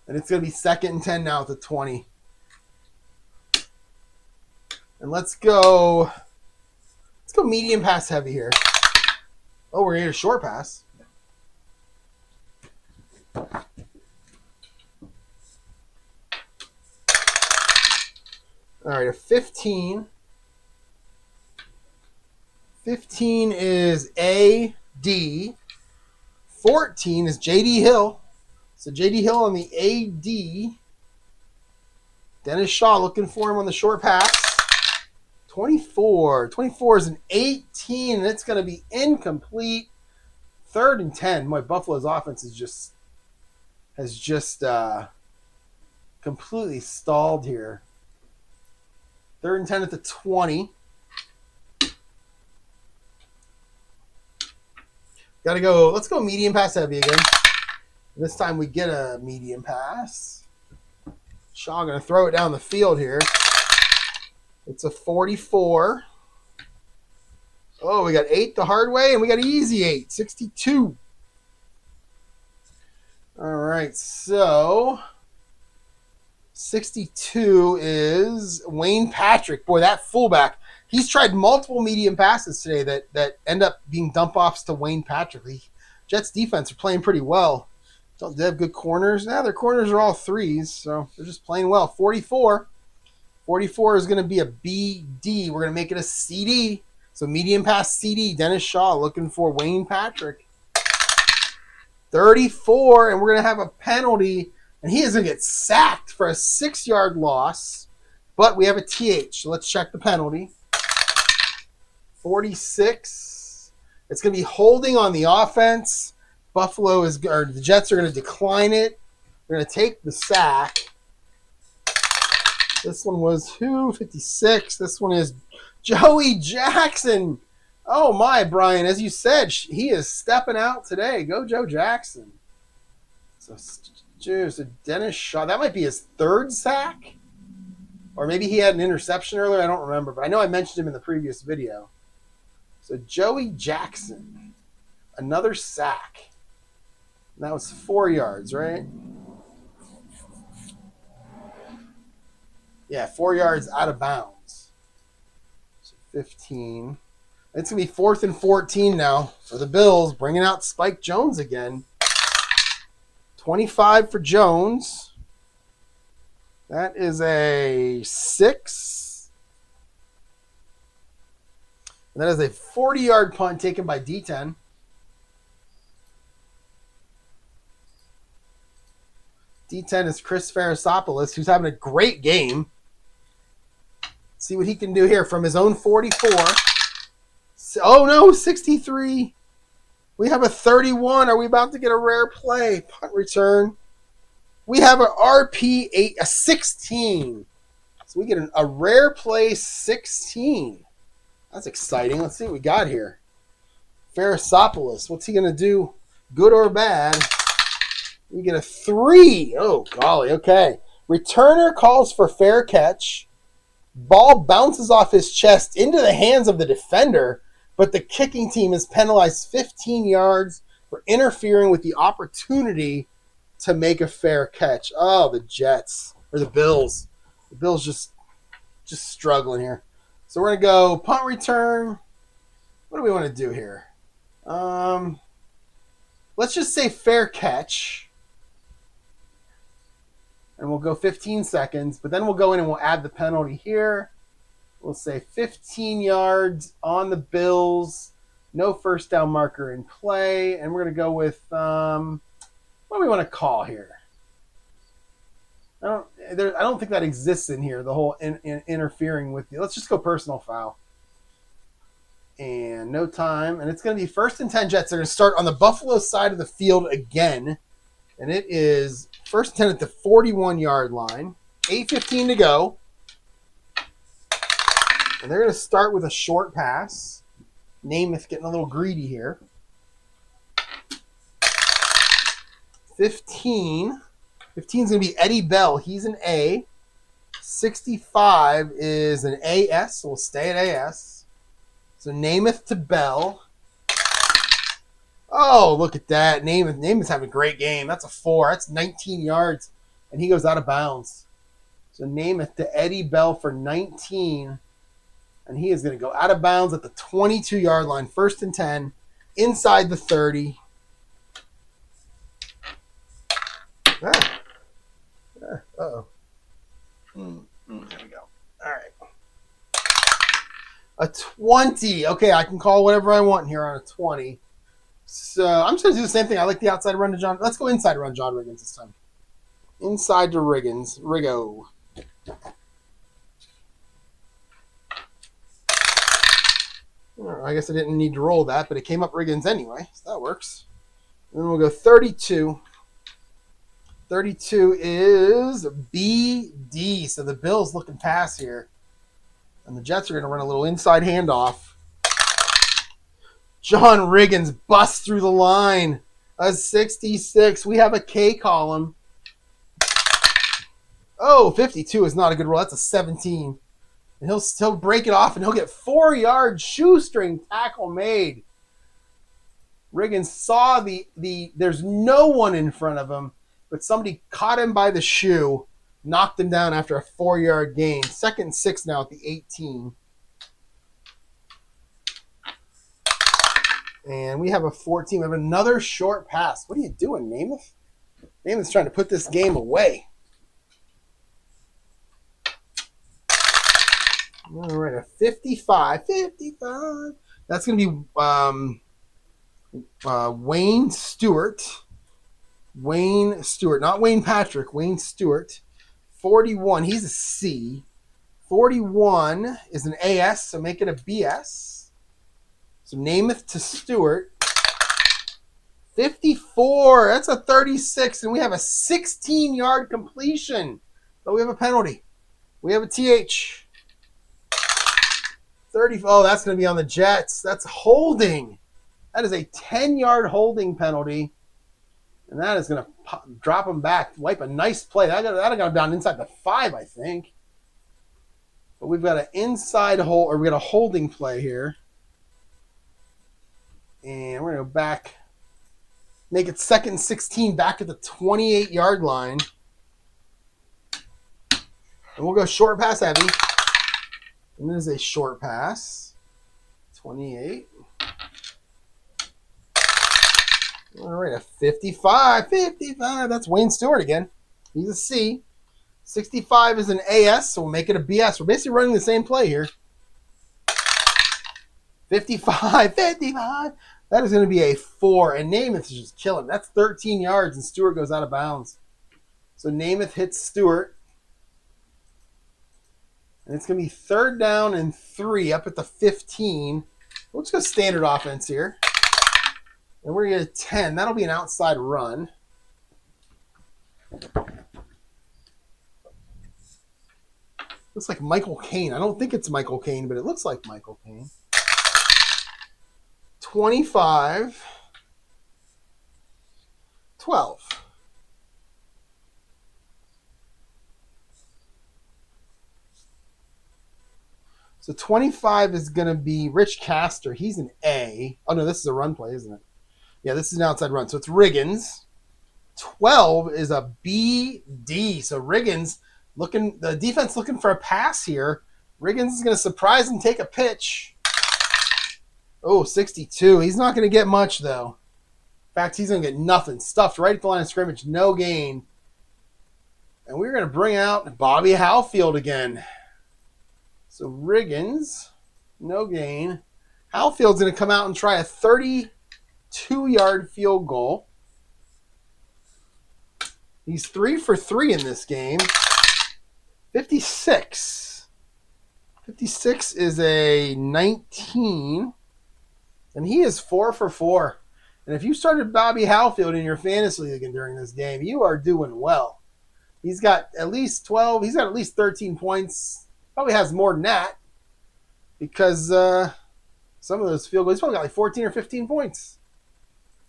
A: And it's going to be 2nd and 10 now at the 20. And let's go medium pass heavy here. Oh, we're going to get a short pass. All right, a 15. 15 is AD. 14 is JD Hill. So JD Hill on the AD. Dennis Shaw looking for him on the short pass. 24. 24 is an 18, and it's going to be incomplete. 3rd and 10. Boy, Buffalo's offense has just completely stalled here. 3rd and 10 at the 20. Got to go. Let's go medium pass heavy again. This time we get a medium pass. Shaw going to throw it down the field here. It's a 44. Oh, we got 8 the hard way, and we got an easy 8. 62. All right, so 62 is Wayne Patrick. Boy, that fullback. He's tried multiple medium passes today that end up being dump-offs to Wayne Patrick. The Jets defense are playing pretty well. Don't they have good corners? Nah, their corners are all threes, so they're just playing well. 44. 44 is going to be a BD. We're going to make it a CD. So medium pass CD. Dennis Shaw looking for Wayne Patrick. 34, and we're going to have a penalty, and he is going to get sacked for a 6-yard loss. But we have a TH, so let's check the penalty. 46. It's going to be holding on the offense. The Jets are going to decline it. They're going to take the sack. This one was who? 56. This one is Joey Jackson. Oh my, Brian, as you said, he is stepping out today. Go Joe Jackson. So Dennis Shaw, that might be his 3rd sack. Or maybe he had an interception earlier. I don't remember, but I know I mentioned him in the previous video. So Joey Jackson, another sack. And that was 4 yards, right? Yeah, 4 yards out of bounds. So 15. It's going to be 4th and 14 now for the Bills, bringing out Spike Jones again. 25 for Jones. That is a 6. And that is a 40-yard punt taken by D10. D10 is Chris Farasopoulos, who's having a great game. See what he can do here from his own 44. Oh, no, 63. We have a 31. Are we about to get a rare play? Punt return. We have an RP8, a 16. So we get a rare play 16. That's exciting. Let's see what we got here. Farasopoulos. What's he going to do? Good or bad? We get a 3. Oh, golly. Okay. Returner calls for fair catch. Ball bounces off his chest into the hands of the defender, but the kicking team is penalized 15 yards for interfering with the opportunity to make a fair catch. Oh, the Jets. Or the Bills. The Bills just struggling here. So we're going to go punt return. What do we want to do here? Let's just say fair catch. And we'll go 15 seconds. But then we'll go in and we'll add the penalty here. We'll say 15 yards on the Bills. No first down marker in play. And we're going to go with, what do we want to call here? I don't think that exists in here, the whole interfering with you. Let's just go personal foul. And no time. And it's going to be 1st and 10 Jets. They're going to start on the Buffalo side of the field again. And it is 1st and 10 at the 41-yard line. 8:15 to go. And they're going to start with a short pass. Namath getting a little greedy here. 15. 15 is going to be Eddie Bell. He's an A. 65 is an AS, so we'll stay at AS. So Namath to Bell. Oh, look at that. Namath's having a great game. That's a 4. That's 19 yards. And he goes out of bounds. So Namath to Eddie Bell for 19. And he is going to go out of bounds at the 22-yard line. 1st and 10. Inside the 30. Uh-oh. There we go. All right. A 20. Okay, I can call whatever I want here on a 20. So I'm just going to do the same thing. I like the outside run to John. Let's go inside run John Riggins this time. Inside to Riggins. Riggo. I guess I didn't need to roll that, but it came up Riggins anyway, so that works. And then we'll go 32. 32 is BD, so the Bills looking pass here. And the Jets are going to run a little inside handoff. John Riggins busts through the line. A 66. We have a K column. Oh, 52 is not a good roll. That's a 17. And he'll still break it off, and he'll get 4-yard shoestring tackle made. Riggins saw there's no one in front of him, but somebody caught him by the shoe, knocked him down after a 4-yard gain. 2nd and 6 now at the 18. And we have a 14. We have another short pass. What are you doing, Namath? Namath's trying to put this game away. All right, a 55. 55. That's going to be Wayne Stewart. Wayne Stewart, not Wayne Patrick, Wayne Stewart. 41, he's a C. 41 is an AS, so make it a BS. So Namath to Stewart. 54, that's a 36, and we have a 16-yard completion. But we have a penalty. We have a TH. 30, oh, that's going to be on the Jets. That's holding. That is a 10-yard holding penalty. And that is going to drop them back, wipe a nice play. That'll got him down inside the 5, I think. But we've got an inside hold, or we got a holding play here. And we're going to go back, make it 2nd and 16 back at the 28-yard line. And we'll go short pass heavy. And this is a short pass. 28. All right, a 55. 55. That's Wayne Stewart again. He's a C. 65 is an AS, so we'll make it a BS. We're basically running the same play here. 55. 55. That is going to be a 4. And Namath is just killing. That's 13 yards, and Stewart goes out of bounds. So Namath hits Stewart. And it's going to be 3rd down and 3 up at the 15. Let's go standard offense here. And we're going to get a 10. That'll be an outside run. Looks like Michael Caine. I don't think it's Michael Caine, but it looks like Michael Caine. 25. 12. So 25 is going to be Rich Castor. He's an A. Oh, no, this is a run play, isn't it? Yeah, this is an outside run. So it's Riggins. 12 is a BD. So Riggins looking, the defense looking for a pass here. Riggins is going to surprise and take a pitch. Oh, 62. He's not going to get much, though. In fact, he's going to get nothing. Stuffed right at the line of scrimmage. No gain. And we're going to bring out Bobby Halfield again. So Riggins, no gain. Halfield's going to come out and try a 32-yard field goal. He's 3 for 3 in this game. 56. 56 is a 19. And he is 4 for 4. And if you started Bobby Halfield in your fantasy league during this game, you are doing well. He's got at least 12. He's got at least 13 points. Probably has more than that because some of those field goals, he's probably got like 14 or 15 points.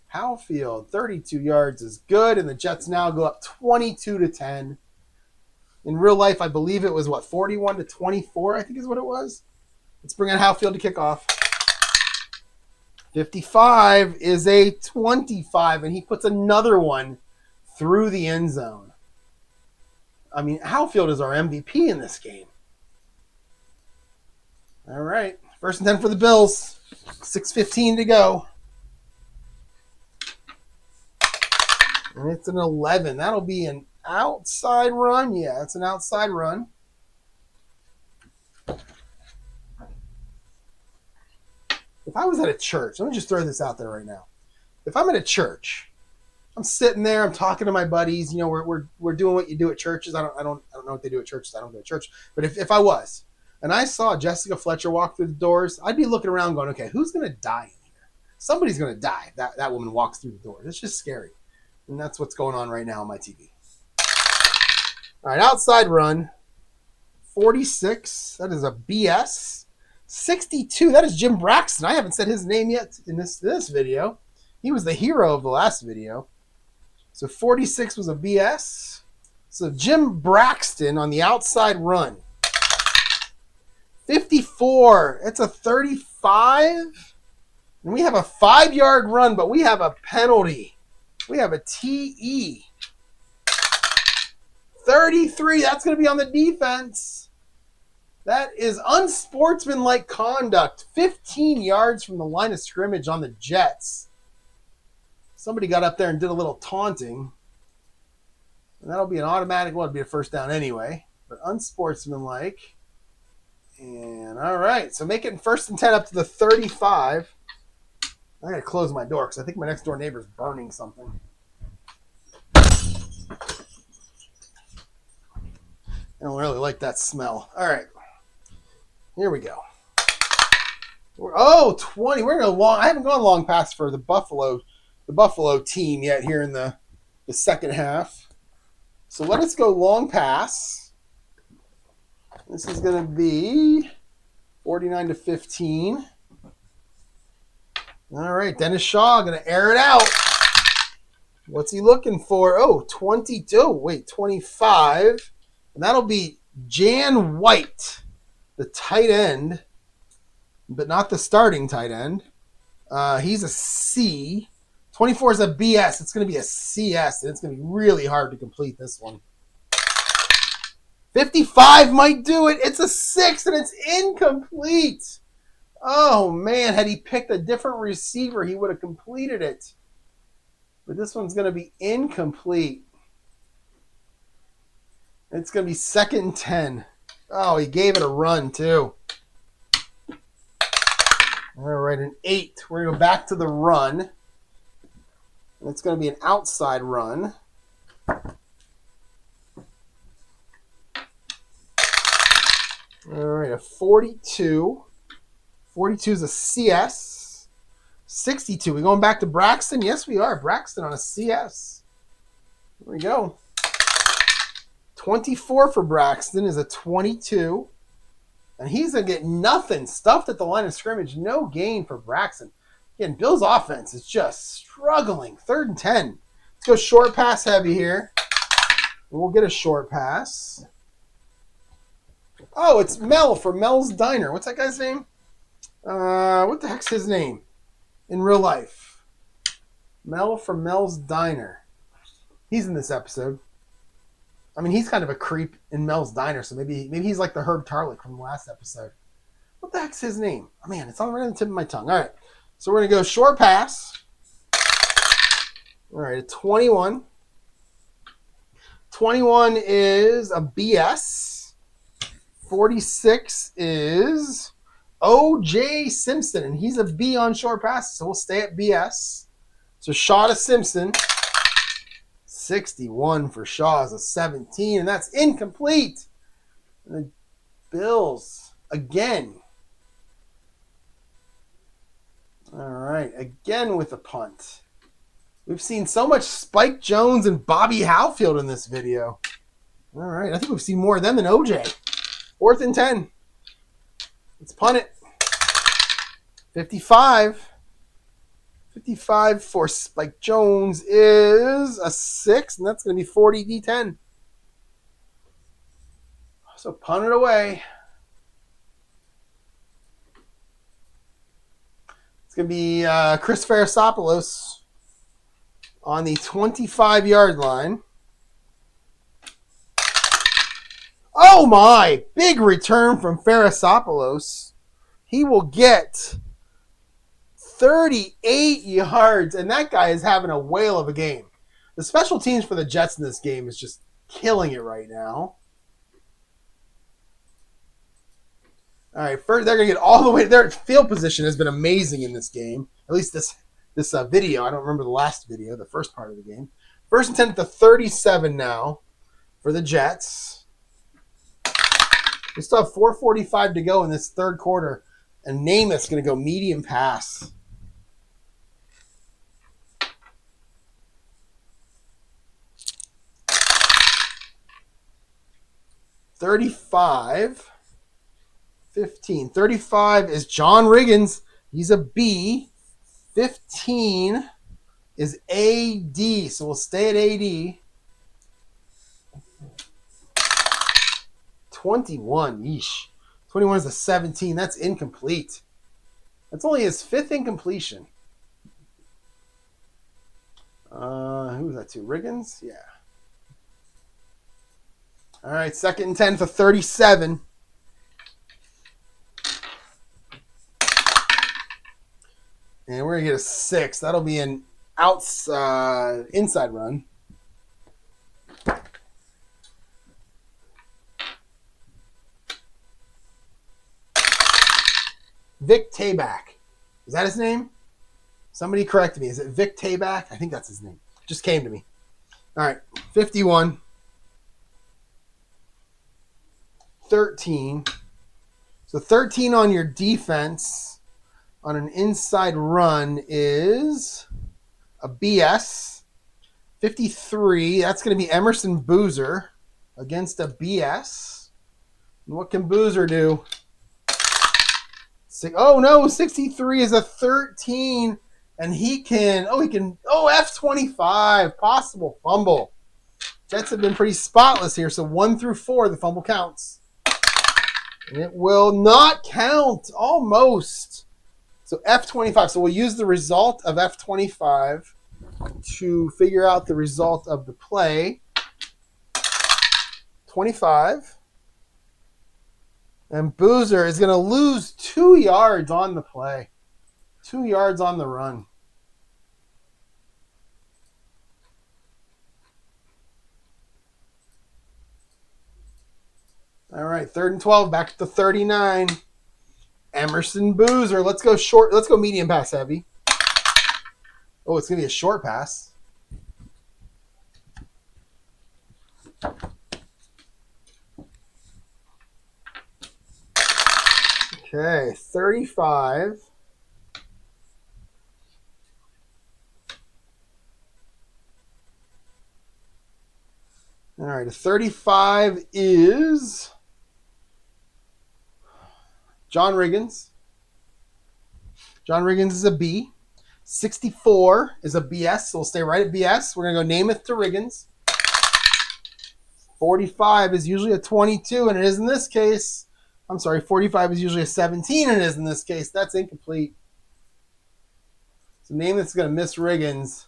A: Halfield, 32 yards is good, and the Jets now go up 22-10. In real life, I believe it was, 41-24, I think is what it was. Let's bring in Halfield to kick off. 55 is a 25, and he puts another one through the end zone. I mean, Halfield is our MVP in this game. All right, 1st and 10 for the Bills. 6:15 to go. And it's an 11. That'll be an outside run. Yeah, it's an outside run. If I was at a church, let me just throw this out there right now. If I'm at a church, I'm sitting there, I'm talking to my buddies. You know, we're doing what you do at churches. I don't know what they do at churches. I don't go to church. But if I was, and I saw Jessica Fletcher walk through the doors, I'd be looking around going, okay, who's going to die in here? Somebody's going to die if that woman walks through the doors. It's just scary. And that's what's going on right now on my TV. All right, outside run. 46. That is a BS. 62. That is Jim Braxton. I haven't said his name yet in this video. He was the hero of the last video. So 46 was a BS. So Jim Braxton on the outside run. 54. It's a 35. And we have a 5-yard run, but we have a penalty. We have a TE. 33. That's going to be on the defense. That is unsportsmanlike conduct. 15 yards from the line of scrimmage on the Jets. Somebody got up there and did a little taunting. And that'll be an automatic one. It'll be a first down anyway. But unsportsmanlike. And all right. So make it 1st and 10 up to the 35. I gotta close my door because I think my next door neighbor is burning something. I don't really like that smell. All right. Here we go. 20. We're going to long. I haven't gone long pass for the Buffalo team yet here in the second half. So let us go long pass. This is going to be 49-15. All right, Dennis Shaw going to air it out. What's he looking for? 22. Wait, 25. And that'll be Jan White, the tight end, but not the starting tight end. He's a C. 24 is a BS. It's going to be a CS, and it's going to be really hard to complete this one. 55 might do it. It's a 6, and it's incomplete. Oh, man. Had he picked a different receiver, he would have completed it. But this one's going to be incomplete. It's going to be 2nd and 10. Oh, he gave it a run, too. All right, an 8. We're going to go back to the run. It's going to be an outside run. All right, a 42. 42 is a CS. 62. We going back to Braxton? Yes, we are. Braxton on a CS. Here we go. 24 for Braxton is a 22. And he's going to get nothing. Stuffed at the line of scrimmage. No gain for Braxton. Again, Bill's offense is just struggling. 3rd and 10. Let's go short pass heavy here. And we'll get a short pass. Oh, it's Mel from Mel's Diner. What's that guy's name? What the heck's his name in real life? Mel from Mel's Diner. He's in this episode. I mean, he's kind of a creep in Mel's Diner, so maybe he's like the Herb Tarlick from the last episode. What the heck's his name? Oh, man, it's on right on the tip of my tongue. All right, so we're going to go short pass. All right, a 21. 21 is a BS. 46 is O.J. Simpson, and he's a B on short passes, so we'll stay at BS. So Shaw to Simpson. 61 for Shaw is a 17, and that's incomplete. And the Bills, again. All right, again with a punt. We've seen so much Spike Jones and Bobby Howfield in this video. All right, I think we've seen more of them than OJ. 4th and 10. Let's punt it. 55. 55 for Spike Jones is a 6, and that's going to be 40 D10. So punt it away. It's going to be Chris Farasopoulos on the 25-yard line. Oh my! Big return from Farasopoulos. He will get 38 yards, and that guy is having a whale of a game. The special teams for the Jets in this game is just killing it right now. All right, first they're going to get all the way. Their field position has been amazing in this game. At least this video. I don't remember the last video, the first part of the game. 1st and 10 at the 37 now for the Jets. We still have 4:45 to go in this third quarter, and Namath's going to go medium pass. $35, $15. 35 is John Riggins. He's a B. 15 is AD, so we'll stay at AD. 21, yeesh. 21 is a 17. That's incomplete. That's only his 5th incompletion. Who was that to? Riggins? Yeah. All right, 2nd and 10 for 37. And we're going to get a 6. That'll be an inside run. Vic Tayback. Is that his name? Somebody correct me. Is it Vic Tayback? I think that's his name. Just came to me. All right, 51. 13. So 13 on your defense on an inside run is a BS. 53, that's going to be Emerson Boozer against a BS. And what can Boozer do? Oh, no, 63 is a 13. And he can, F25, possible fumble. Jets have been pretty spotless here, so 1 through 4, the fumble counts. And it will not count, almost. So F25, so we'll use the result of F25 to figure out the result of the play. 25. And Boozer is going to lose 2 yards on the play. 2 yards on the run. All right, 3rd and 12, back to 39. Emerson Boozer. Let's go short. Let's go medium pass heavy. Oh, it's going to be a short pass. Okay, 35. All right, a 35 is John Riggins. John Riggins is a B. 64 is a BS, so we'll stay right at BS. We're going to go Namath to Riggins. 45 is usually a 22, and it is in this case. I'm sorry, 45 is usually a 17, and it is in this case. That's incomplete. So Namath's going to miss Riggins,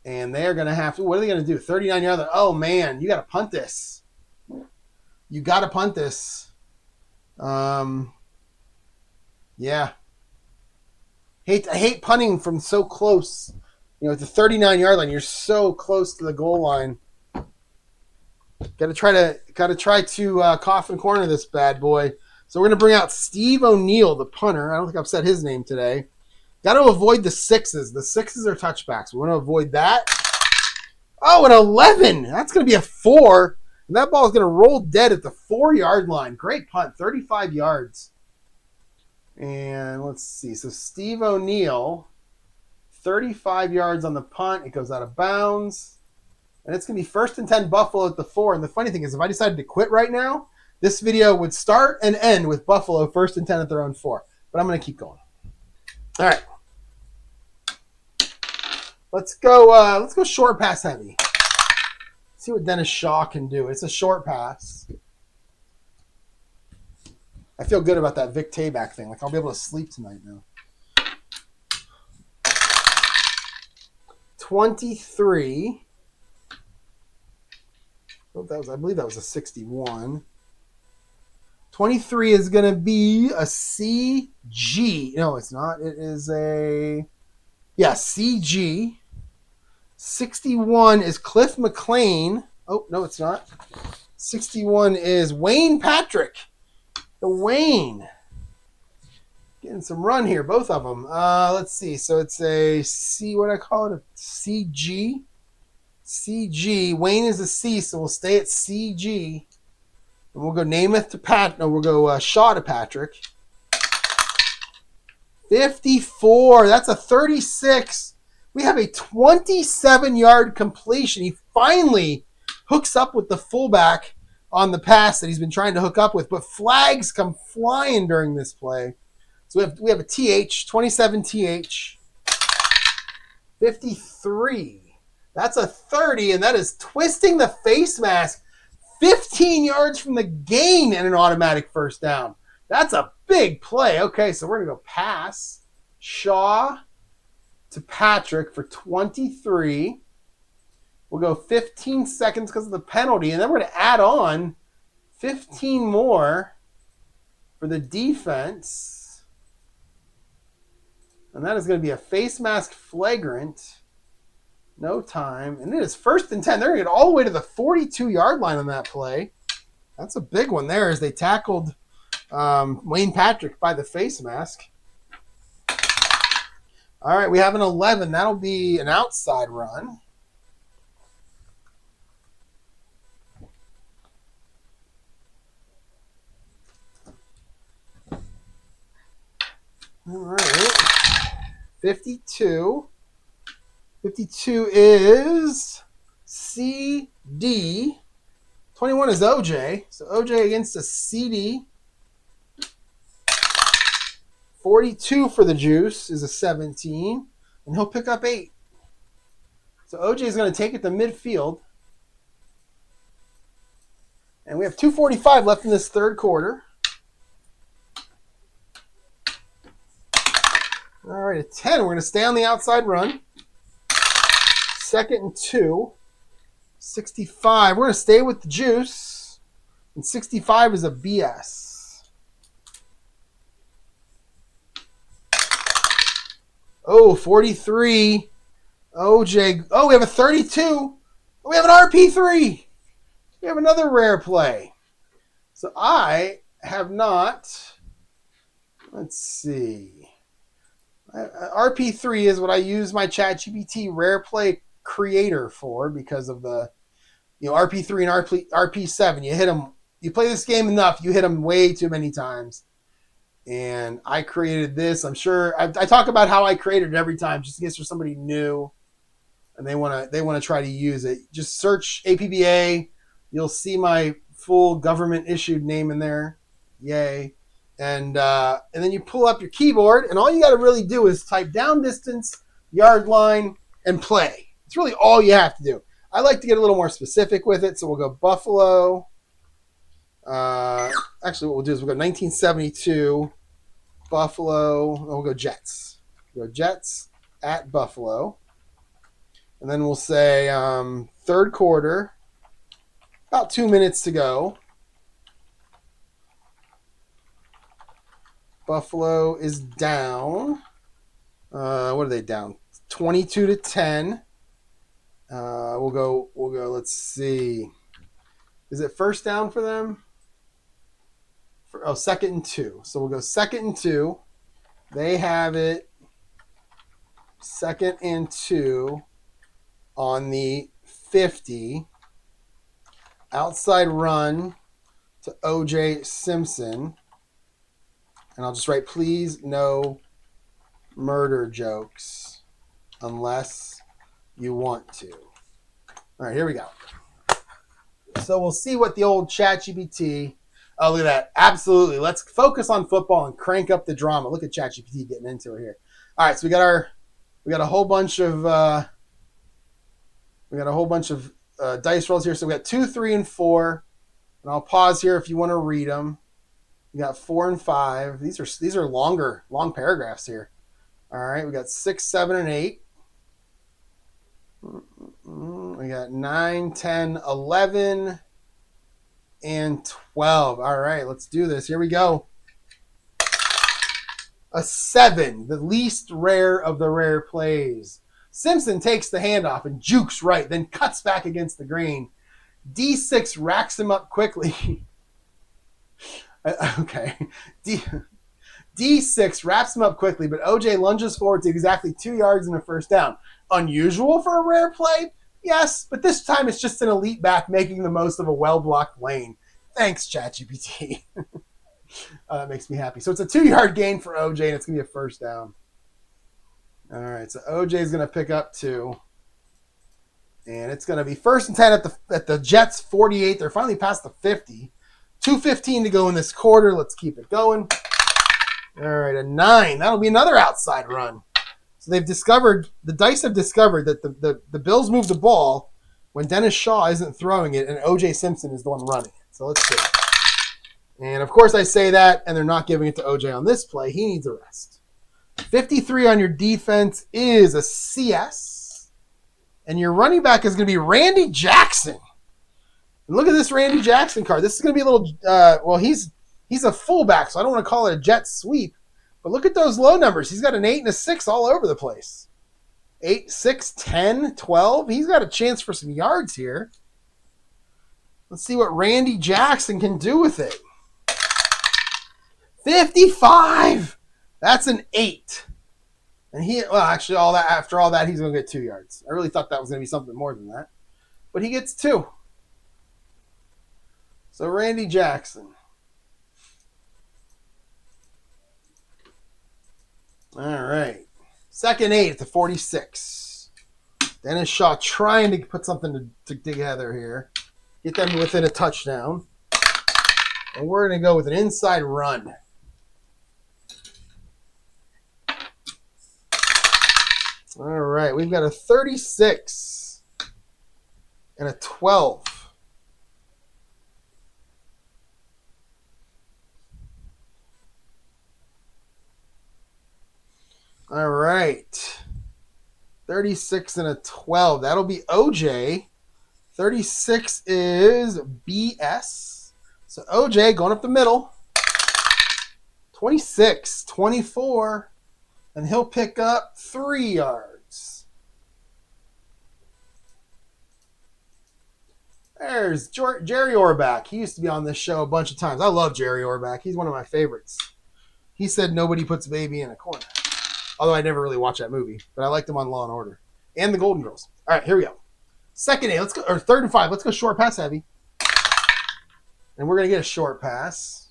A: and they're going to have to. What are they going to do? 39 yards. Oh, man, you got to punt this. You got to punt this. Yeah. I hate punting from so close. At the 39-yard line, you're so close to the goal line. Got to try to coffin corner this bad boy. So we're going to bring out Steve O'Neill, the punter. I don't think I've said his name today. Got to avoid the 6s. The 6s are touchbacks. We want to avoid that. Oh, an 11. That's going to be a 4. And that ball is going to roll dead at the 4-yard line. Great punt, 35 yards. And let's see. So Steve O'Neill, 35 yards on the punt. It goes out of bounds. And it's going to be 1st and 10 Buffalo at the 4. And the funny thing is, if I decided to quit right now, this video would start and end with Buffalo 1st and 10 at their own 4. But I'm going to keep going. All right. Let's go short pass heavy. See what Dennis Shaw can do. It's a short pass. I feel good about that Vic Tayback thing. Like, I'll be able to sleep tonight now. 23. I believe that was a 61. 23 is going to be a CG. No, it's not. It is a... Yeah, CG. 61 is Cliff McLean. Oh, no, it's not. 61 is Wayne Patrick. The Wayne. Getting some run here, both of them. Let's see. So it's a C, what do I call it? A CG. CG. Wayne is a C, so we'll stay at CG. And we'll go Namath to Pat. No, we'll go Shaw to Patrick. 54. That's a 36. We have a 27-yard completion. He finally hooks up with the fullback on the pass that he's been trying to hook up with, but flags come flying during this play. So we have a TH, 27 TH. 53. That's a 30, and that is twisting the face mask 15 yards from the gain and an automatic first down. That's a big play. Okay, so we're going to go pass. Shaw to Patrick for 23. We'll go 15 seconds because of the penalty, and then we're going to add on 15 more for the defense. And that is going to be a face mask flagrant. No time. And it is 1st and 10. They're going to get all the way to the 42-yard line on that play. That's a big one there as they tackled Wayne Patrick by the face mask. All right, we have an 11. That'll be an outside run. All right. 52. 52 is CD. 21 is OJ. So OJ against a CD. 42 for the juice is a 17. And he'll pick up 8. So OJ is going to take it to midfield. And we have 2:45 left in this third quarter. All right, at 10, we're going to stay on the outside run. 2nd and 2. 65. We're going to stay with the juice. And 65 is a BS. Oh, 43. OJ. Oh, we have a 32. We have an RP3. We have another rare play. So I have not. Let's see. RP3 is what I use my ChatGPT rare play creator for because of the, RP3 and RP7. You hit them. You play this game enough, you hit them way too many times. And I created this. I'm sure I talk about how I created it every time, just in case there's somebody new and they want to try to use it. Just search APBA. You'll see my full government issued name in there. Yay. And then you pull up your keyboard, and all you got to really do is type down distance, yard line, and play. It's really all you have to do. I like to get a little more specific with it, so we'll go Buffalo. Actually, what we'll do is we'll go 1972, Buffalo, and we'll go Jets. We'll go Jets at Buffalo. And then we'll say third quarter, about 2 minutes to go. Buffalo is down. What are they down? 22-10. We'll go. Let's see. Is it first down for them? 2nd and 2. So we'll go 2nd and 2. They have it 2nd and 2 on the 50. Outside run to OJ Simpson. And I'll just write, please no murder jokes unless you want to. All right, here we go. So we'll see what the old ChatGPT. Oh, look at that. Absolutely. Let's focus on football and crank up the drama. Look at ChatGPT getting into it here. All right, so we got a whole bunch of dice rolls here. So we got 2, 3, and 4. And I'll pause here if you want to read them. We got 4 and 5. These are long paragraphs here. All right, we got 6, 7, and 8. We got 9, 10, 11, and 12. All right, let's do this. Here we go. A 7, the least rare of the rare plays. Simpson takes the handoff and jukes right, then cuts back against the grain. D6 racks him up quickly. Okay. D6 wraps him up quickly, but OJ lunges forward to exactly 2 yards and a first down. Unusual for a rare play? Yes, but this time it's just an elite back making the most of a well-blocked lane. Thanks, ChatGPT. That makes me happy. So it's a 2-yard gain for OJ, and it's going to be a first down. All right, so OJ is going to pick up 2. And it's going to be 1st and 10 at the Jets' 48. They're finally past the 50. 2:15 to go in this quarter. Let's keep it going. All right, a 9. That'll be another outside run. So the dice have discovered that the Bills move the ball when Dennis Shaw isn't throwing it and OJ Simpson is the one running it. So let's see. And of course I say that, and they're not giving it to OJ on this play. He needs a rest. 53 on your defense is a CS. And your running back is going to be Randy Jackson. And look at this Randy Jackson card. This is going to be a little, he's a fullback, so I don't want to call it a jet sweep. But look at those low numbers. He's got an 8 and a 6 all over the place. 8, 6, 10, 12. He's got a chance for some yards here. Let's see what Randy Jackson can do with it. 55. That's an 8. And actually, after all that, he's going to get 2 yards. I really thought that was going to be something more than that. But he gets 2. So Randy Jackson. All right. Second 8 at the 46. Dennis Shaw trying to put something together here. Get them within a touchdown. And we're going to go with an inside run. All right. We've got a 36 and a 12. All right. 36 and a 12. That'll be OJ. 36 is BS. So OJ going up the middle. 26, 24. And he'll pick up 3 yards. There's Jerry Orbach. He used to be on this show a bunch of times. I love Jerry Orbach. He's one of my favorites. He said nobody puts a baby in a corner. Although I never really watched that movie. But I liked him on Law and Order. And the Golden Girls. All right, here we go. Second 8. Let's go. Or 3rd and 5. Let's go short pass heavy. And we're going to get a short pass.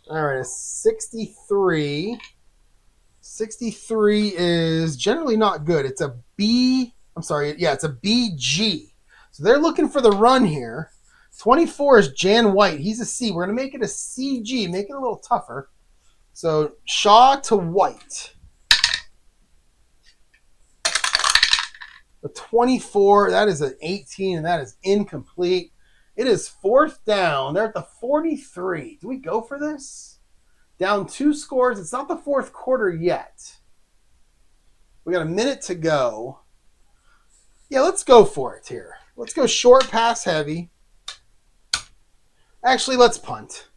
A: All right, a 63. 63 is generally not good. It's a B. I'm sorry. Yeah, it's a BG. So they're looking for the run here. 24 is Jan White. He's a C. We're going to make it a CG, make it a little tougher. So Shaw to White. The 24, that is an 18, and that is incomplete. It is 4th down. They're at the 43. Do we go for this? Down 2 scores. It's not the 4th quarter yet. We got a minute to go. Yeah, let's go for it here. Let's go short pass heavy. Actually, let's punt.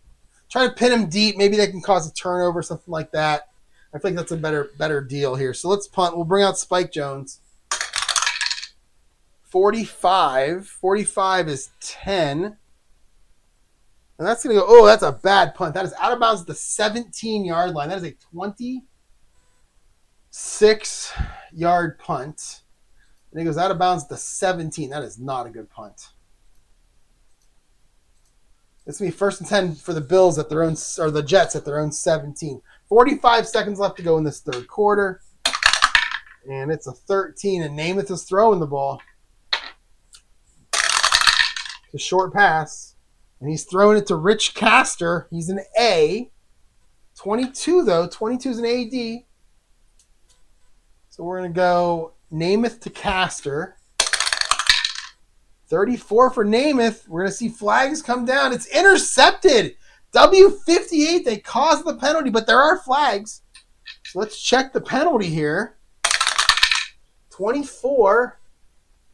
A: Try to pin him deep. Maybe they can cause a turnover, something like that. I think that's a better deal here. So let's punt. We'll bring out Spike Jones. 45. 45 is 10. And that's going to go, oh, that's a bad punt. That is out of bounds at the 17-yard line. That is a 26-yard punt. And it goes out of bounds at the 17. That is not a good punt. It's going to be 1st and 10 for the Bills at their own, or the Jets at their own 17. 45 seconds left to go in this 3rd quarter. And it's a 13, and Namath is throwing the ball. It's a short pass. And he's throwing it to Rich Castor. He's an A. 22, though. 22 is an AD. So we're going to go Namath to Castor. 34 for Namath. We're going to see flags come down. It's intercepted. W58. They caused the penalty, but there are flags. So let's check the penalty here. 24.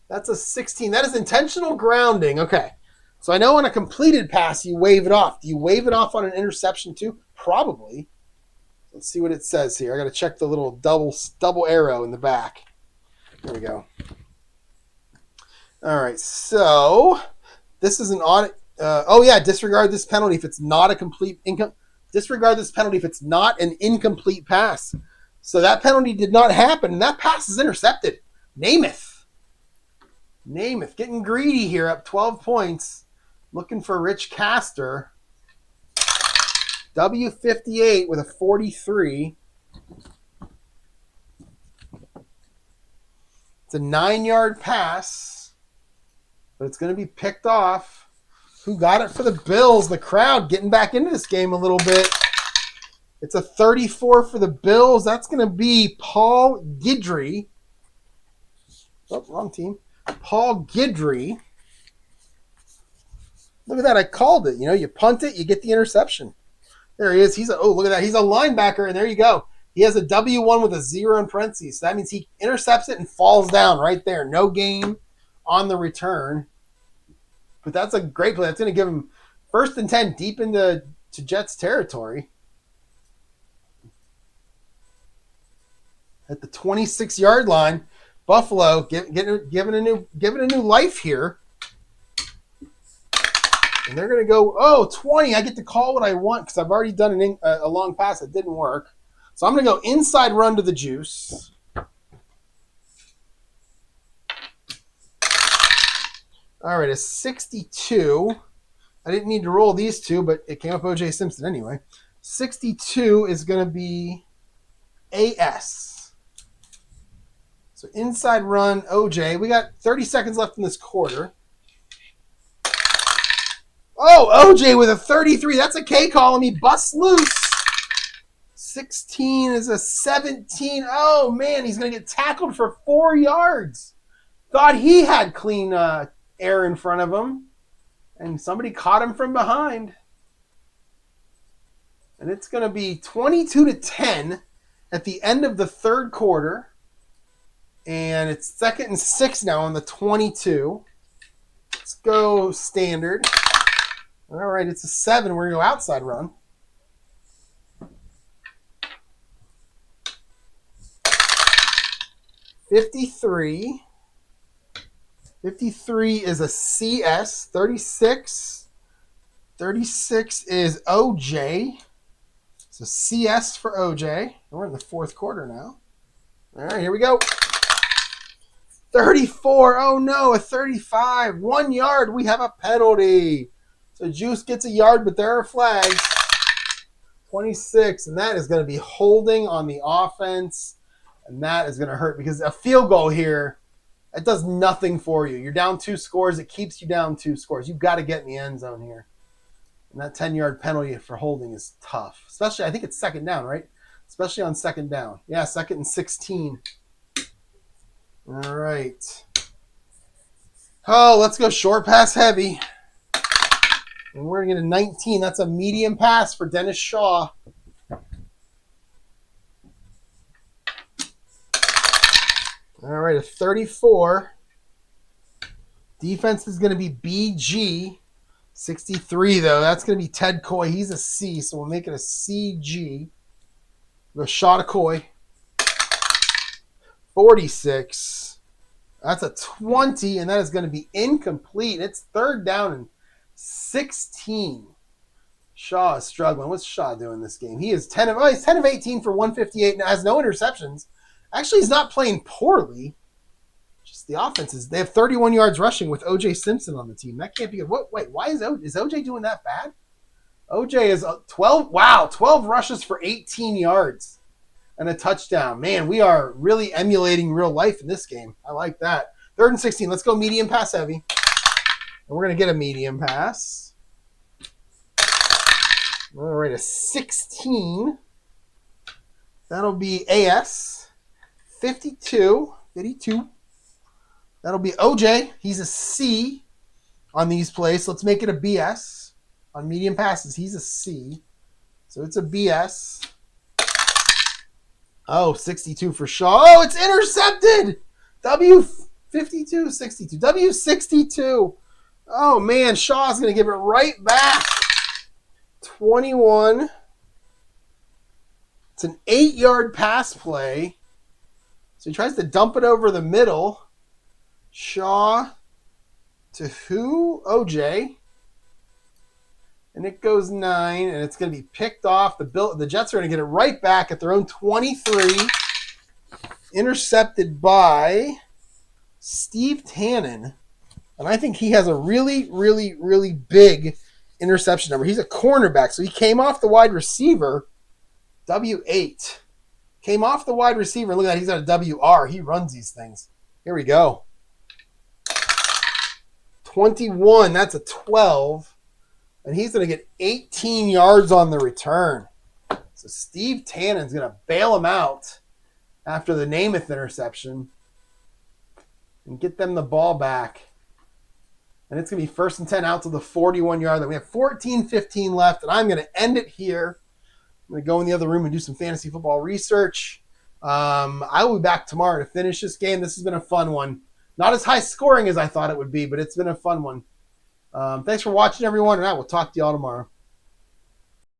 A: That's a 16. That is intentional grounding. Okay. So I know on a completed pass, you wave it off. Do you wave it off on an interception too? Probably. Let's see what it says here. I got to check the little double arrow in the back. There we go. All right, so this is an audit. Disregard this penalty if it's not a complete disregard this penalty if it's not an incomplete pass. So that penalty did not happen, and that pass is intercepted. Namath getting greedy here, up 12 points, looking for Rich Castor. W58 with a 43. It's a 9-yard pass. But it's going to be picked off. Who got it for the Bills? The crowd getting back into this game a little bit. It's a 34 for the Bills. That's going to be Paul Guidry. Oh, wrong team. Paul Guidry. Look at that. I called it. You know, you punt it, you get the interception. There he is. Look at that. He's a linebacker, and there you go. He has a W1 with a 0 in parentheses. So that means he intercepts it and falls down right there. No gain on the return. But that's a great play. That's going to give him 1st and 10 deep into Jets territory. At the 26-yard line. Buffalo giving a new life here. And they're going to go, 20. I get to call what I want because I've already done a long pass that didn't work. So I'm going to go inside run to the juice. All right, a 62. I didn't need to roll these two, but it came up O.J. Simpson anyway. 62 is going to be AS. So inside run, O.J. We got 30 seconds left in this quarter. Oh, O.J. with a 33. That's a K calling me. Bust loose. 16 is a 17. Oh, man, he's going to get tackled for 4 yards. Thought he had clean air in front of him. And somebody caught him from behind. And it's going to be 22-10 at the end of the third quarter. And it's 2nd and 6 now on the 22. Let's go standard. All right, it's a 7. We're going to go outside run. $53. 53 is a CS. 36. 36 is OJ. So CS for OJ. We're in the fourth quarter now. All right, here we go. 34. Oh, no, a 35. 1 yard. We have a penalty. So Juice gets a yard, but there are flags. 26, and that is going to be holding on the offense. And that is going to hurt because a field goal here, it does nothing for you. You're down 2 scores. It keeps you down 2 scores. You've got to get in the end zone here. And that 10-yard penalty for holding is tough. Especially, I think it's 2nd down, right? Especially on 2nd down. Yeah, 2nd and 16. All right. Oh, let's go short pass heavy. And we're going to get a 19. That's a medium pass for Dennis Shaw. All right, a 34. Defense is going to be BG. 63, though. That's going to be Ted Coy. He's a C, so we'll make it a CG. Go Shaw to Coy. 46. That's a 20, and that is going to be incomplete. It's 3rd down and 16. Shaw is struggling. What's Shaw doing this game? He's 10 of 18 for 158 and has no interceptions. Actually, he's not playing poorly. Just the offenses. They have 31 yards rushing with O.J. Simpson on the team. That can't be good. Wait, why is O.J. doing that bad? O.J. is 12. Wow, 12 rushes for 18 yards and a touchdown. Man, we are really emulating real life in this game. I like that. 3rd and 16. Let's go medium pass heavy. And we're going to get a medium pass. All right, a 16. That'll be AS. 52. That'll be OJ. He's a C on these plays. So let's make it a BS. On medium passes, he's a C. So it's a BS. Oh, 62 for Shaw. Oh, it's intercepted. W52, 62. W62. Oh, man, Shaw's going to give it right back. 21. It's an 8-yard pass play. So he tries to dump it over the middle. Shaw to who? OJ. And it goes 9, and it's going to be picked off. The Jets are going to get it right back at their own 23. Intercepted by Steve Tannen. And I think he has a really, really, really big interception number. He's a cornerback, so he came off the wide receiver. W8. Came off the wide receiver. Look at that. He's got a WR. He runs these things. Here we go. 21. That's a 12. And he's going to get 18 yards on the return. So Steve Tannen's going to bail him out after the Namath interception and get them the ball back. And it's going to be 1st and 10 out to the 41-yard line. We have 14-15 left, and I'm going to end it here. I'm going to go in the other room and do some fantasy football research. I will be back tomorrow to finish this game. This has been a fun one. Not as high scoring as I thought it would be, but it's been a fun one. Thanks for watching, everyone, and I will talk to you all tomorrow.